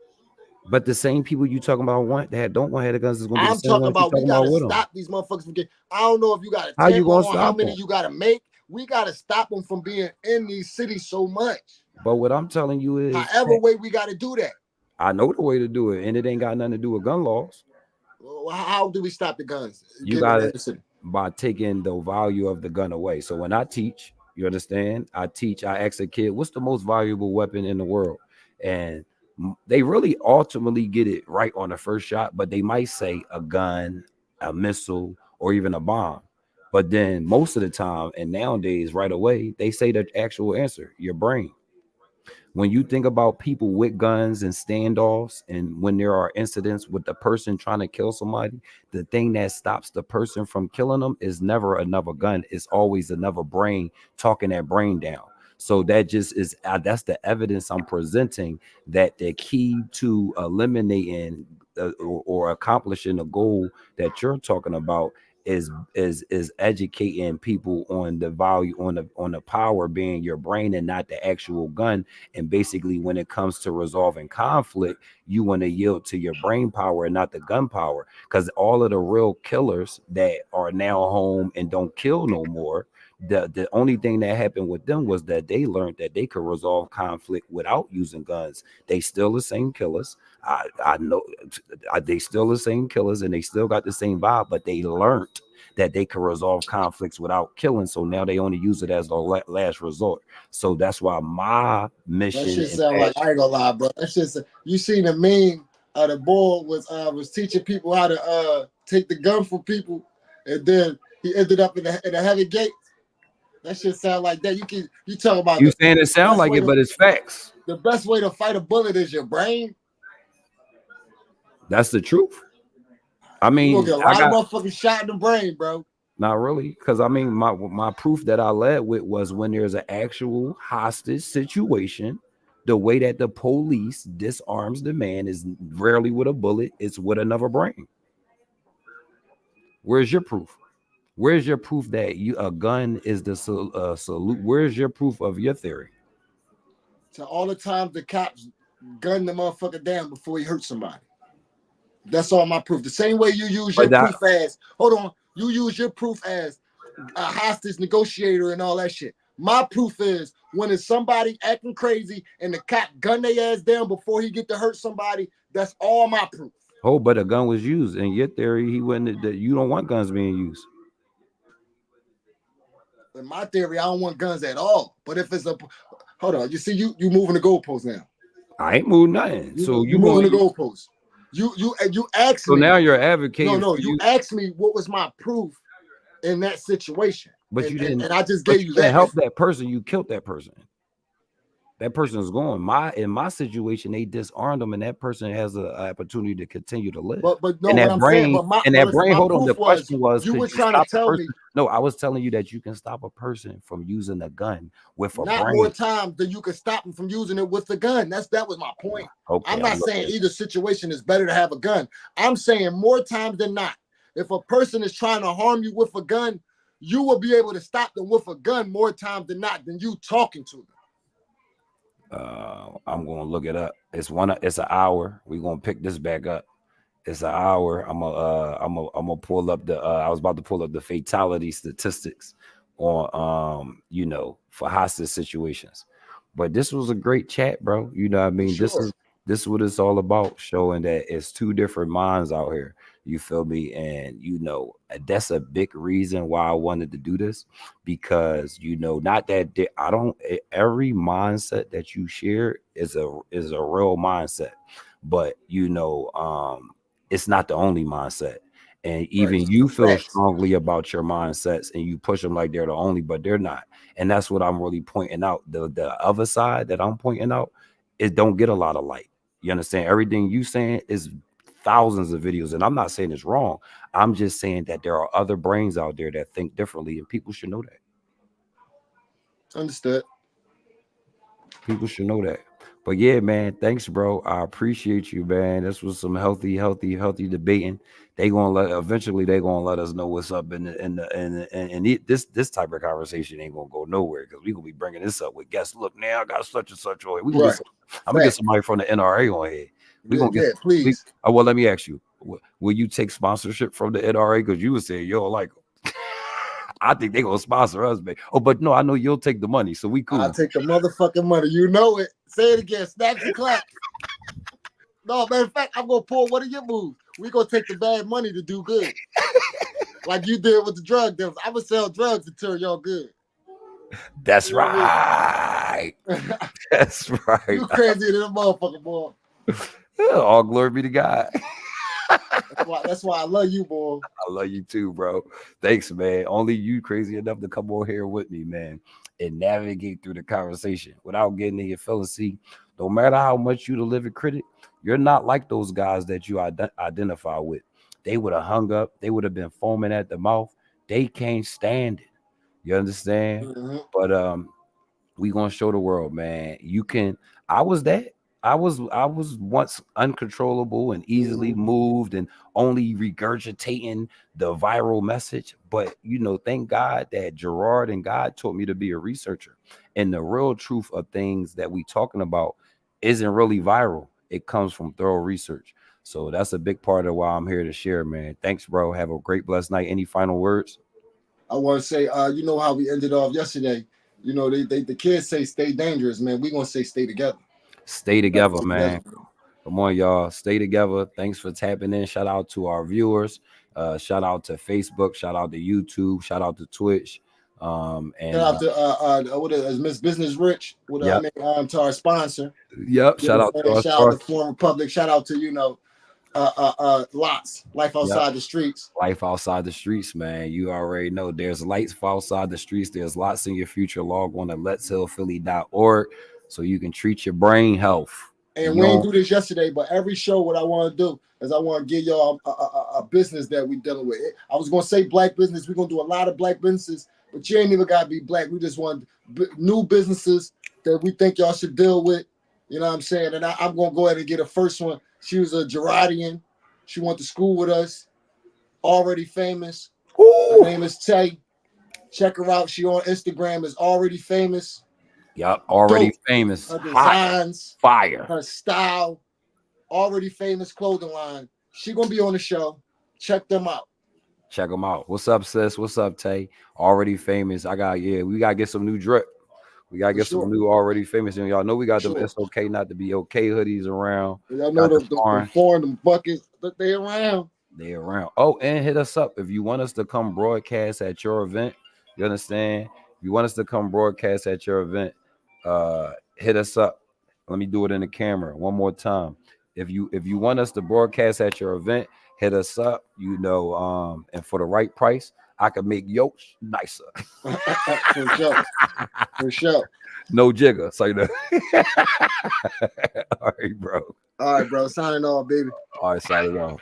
But the same people you talking about want that don't want to have the guns is gonna be the I'm same talking ones you about we talking about gotta with them. stop these motherfuckers from getting. I don't know if you got a How you tamper gonna on how stop many them? you gotta make. We gotta stop them from being in these cities so much. But what I'm telling you is, However way we gotta do that. I know the way to do it, and it ain't got nothing to do with gun laws. Well, how do we stop the guns You getting got in it the city? by taking the value of the gun away. So when I teach, you understand, I ask a kid, what's the most valuable weapon in the world? And they really ultimately get it right on the first shot, but they might say a gun, a missile, or even a bomb. But then most of the time, and nowadays, right away, they say the actual answer, your brain. When you think about people with guns and standoffs, and when there are incidents with the person trying to kill somebody, the thing that stops the person from killing them is never another gun. It's always another brain talking that brain down. So that just is that's the evidence I'm presenting that the key to eliminating or accomplishing the goal that you're talking about is educating people on the value on the power being your brain and not the actual gun. And basically, when it comes to resolving conflict, you want to yield to your brain power and not the gun power. Because all of the real killers that are now home and don't kill no more, the only thing that happened with them was that they learned that they could resolve conflict without using guns. They still the same killers. I know they still the same killers and they still got the same vibe, but they learned that they can resolve conflicts without killing. So now they only use it as the last resort. So that's why my mission. That shit sound like, I ain't gonna lie, bro. That shit. You seen the meme? The boy was teaching people how to take the gun from people, and then he ended up in the heavy gate. That shit sound like that. You talk about you saying it sound like it, but it's facts. The best way to fight a bullet is your brain. That's the truth. I mean, you gonna get a lot of motherfucking shot in the brain, bro. Not really, because I mean, my proof that I led with was when there's an actual hostage situation. The way that the police disarms the man is rarely with a bullet; it's with another brain. Where's your proof? Where's your proof that a gun is the salute? Where's your proof of your theory? So all the times the cops gun the motherfucker down before he hurt somebody. That's all my proof. The same way you use your proof as, hold on, you use your proof as a hostage negotiator and all that shit. My proof is when it's somebody acting crazy and the cop gun their ass down before he get to hurt somebody. That's all my proof. Oh, but a gun was used. In your theory, he wouldn't. That you don't want guns being used. In my theory, I don't want guns at all. But if it's hold on, you see, you moving the goalpost now. I ain't moving nothing. So you moving the goalpost. You asked me. So now you're advocating. No, you asked me what was my proof in that situation. But you didn't. And I just gave you that. Help that person. You killed that person. That person is gone. In my situation, they disarmed them, and that person has an opportunity to continue to live. But no, and that what brain, I'm saying, and that brain. Hold on. The question was, you were trying to tell me. No, I was telling you that you can stop a person from using a gun with a brain. Not more times than you can stop them from using it with the gun. That was my point. Okay, I'm not saying either situation is better to have a gun. I'm saying more times than not, if a person is trying to harm you with a gun, you will be able to stop them with a gun more times than not than you talking to them. I'm gonna look it up. It's an hour. We're gonna pick this back up. It's an hour. I'm gonna pull up the I was about to pull up the fatality statistics on for hostage situations. But this was a great chat, bro. You know what I mean? Sure. This is what it's all about, showing that it's two different minds out here. You feel me? And that's a big reason why I wanted to do this, because not that every mindset that you share is a real mindset, but it's not the only mindset. And even you feel strongly about your mindsets and you push them like they're the only, but they're not. And that's what I'm really pointing out. The other side that I'm pointing out, it don't get a lot of light. You understand? Everything you saying is thousands of videos, and I'm not saying it's wrong. I'm just saying that there are other brains out there that think differently, and people should know that. Understood. People should know that. But yeah, man, thanks, bro. I appreciate you, man. This was some healthy debating. They gonna eventually they gonna let us know what's up this type of conversation ain't gonna go nowhere because we gonna be bringing this up with guests. Look, now I got such and such on here. Right. I'm gonna get somebody from the NRA on here. We gonna get please. Well, let me ask you, will you take sponsorship from the NRA? Because you would say, yo, like, I think they gonna sponsor us, man. Oh, but no, I know you'll take the money, so we cool. I'll take the motherfucking money. You know it. Say it again. Snaps and claps. No, matter of fact, I'm gonna pull one of your moves. We gonna take the bad money to do good, like you did with the drug dealers. I'm gonna sell drugs until y'all good. That's right. That's right. You crazy than a motherfucker, boy. All glory be to God. That's why I love you, boy. I love you too, bro. Thanks, man. Only you crazy enough to come on here with me, man, and navigate through the conversation without getting in your feelings. See, no matter how much you the living critic, you're not like those guys that you identify with. They would have hung up. They would have been foaming at the mouth. They can't stand it. You understand? Mm-hmm. But we gonna show the world, man. You can. I was that. I was once uncontrollable and easily moved and only regurgitating the viral message. But thank God that Gerard and God taught me to be a researcher. And the real truth of things that we talking about isn't really viral. It comes from thorough research. So that's a big part of why I'm here to share, man. Thanks, bro. Have a great, blessed night. Any final words? I want to say, you know how we ended off yesterday. The kids say stay dangerous, man. We gonna say stay together. Stay together, man. Come on, y'all. Stay together. Thanks for tapping in. Shout out to our viewers. Shout out to Facebook. Shout out to YouTube. Shout out to Twitch. And shout out to what is Miss Business Rich with to our sponsor. Yep. Shout out to Foreign Republic. Shout out to Lots Life Outside the Streets. Life outside the streets, man. You already know there's lights outside the streets. There's lots in your future. Log on to letshillphilly.org so you can treat your brain health. And we didn't do this yesterday, but every show, what I want to do is I want to give y'all a business that we're dealing with. I was going to say black business. We're going to do a lot of black businesses, but you ain't even got to be black. We just want new businesses that we think y'all should deal with. You know what I'm saying? And I'm going to go ahead and get a first one. She was a Gerardian. She went to school with us. Already famous. Her name is Tay. Check her out. She on Instagram is already famous. Yep, already famous. Her designs, fire. Her style, already famous clothing line. She gonna be on the show. Check them out. Check them out. What's up, sis? What's up, Tay? Already famous. We gotta get some new drip. We gotta get some new already famous. And y'all know we got them It's Okay Not to Be Okay hoodies around. Y'all know the foreign buckets that they around. They around. Oh, and hit us up if you want us to come broadcast at your event. You understand? If you want us to come broadcast at your event, hit us up. Let me do it in the camera one more time. If you want us to broadcast at your event, hit us up. And for the right price, I could make yokes nicer. For sure. No jigger. So All right, bro. Signing off, baby. All right, signing off.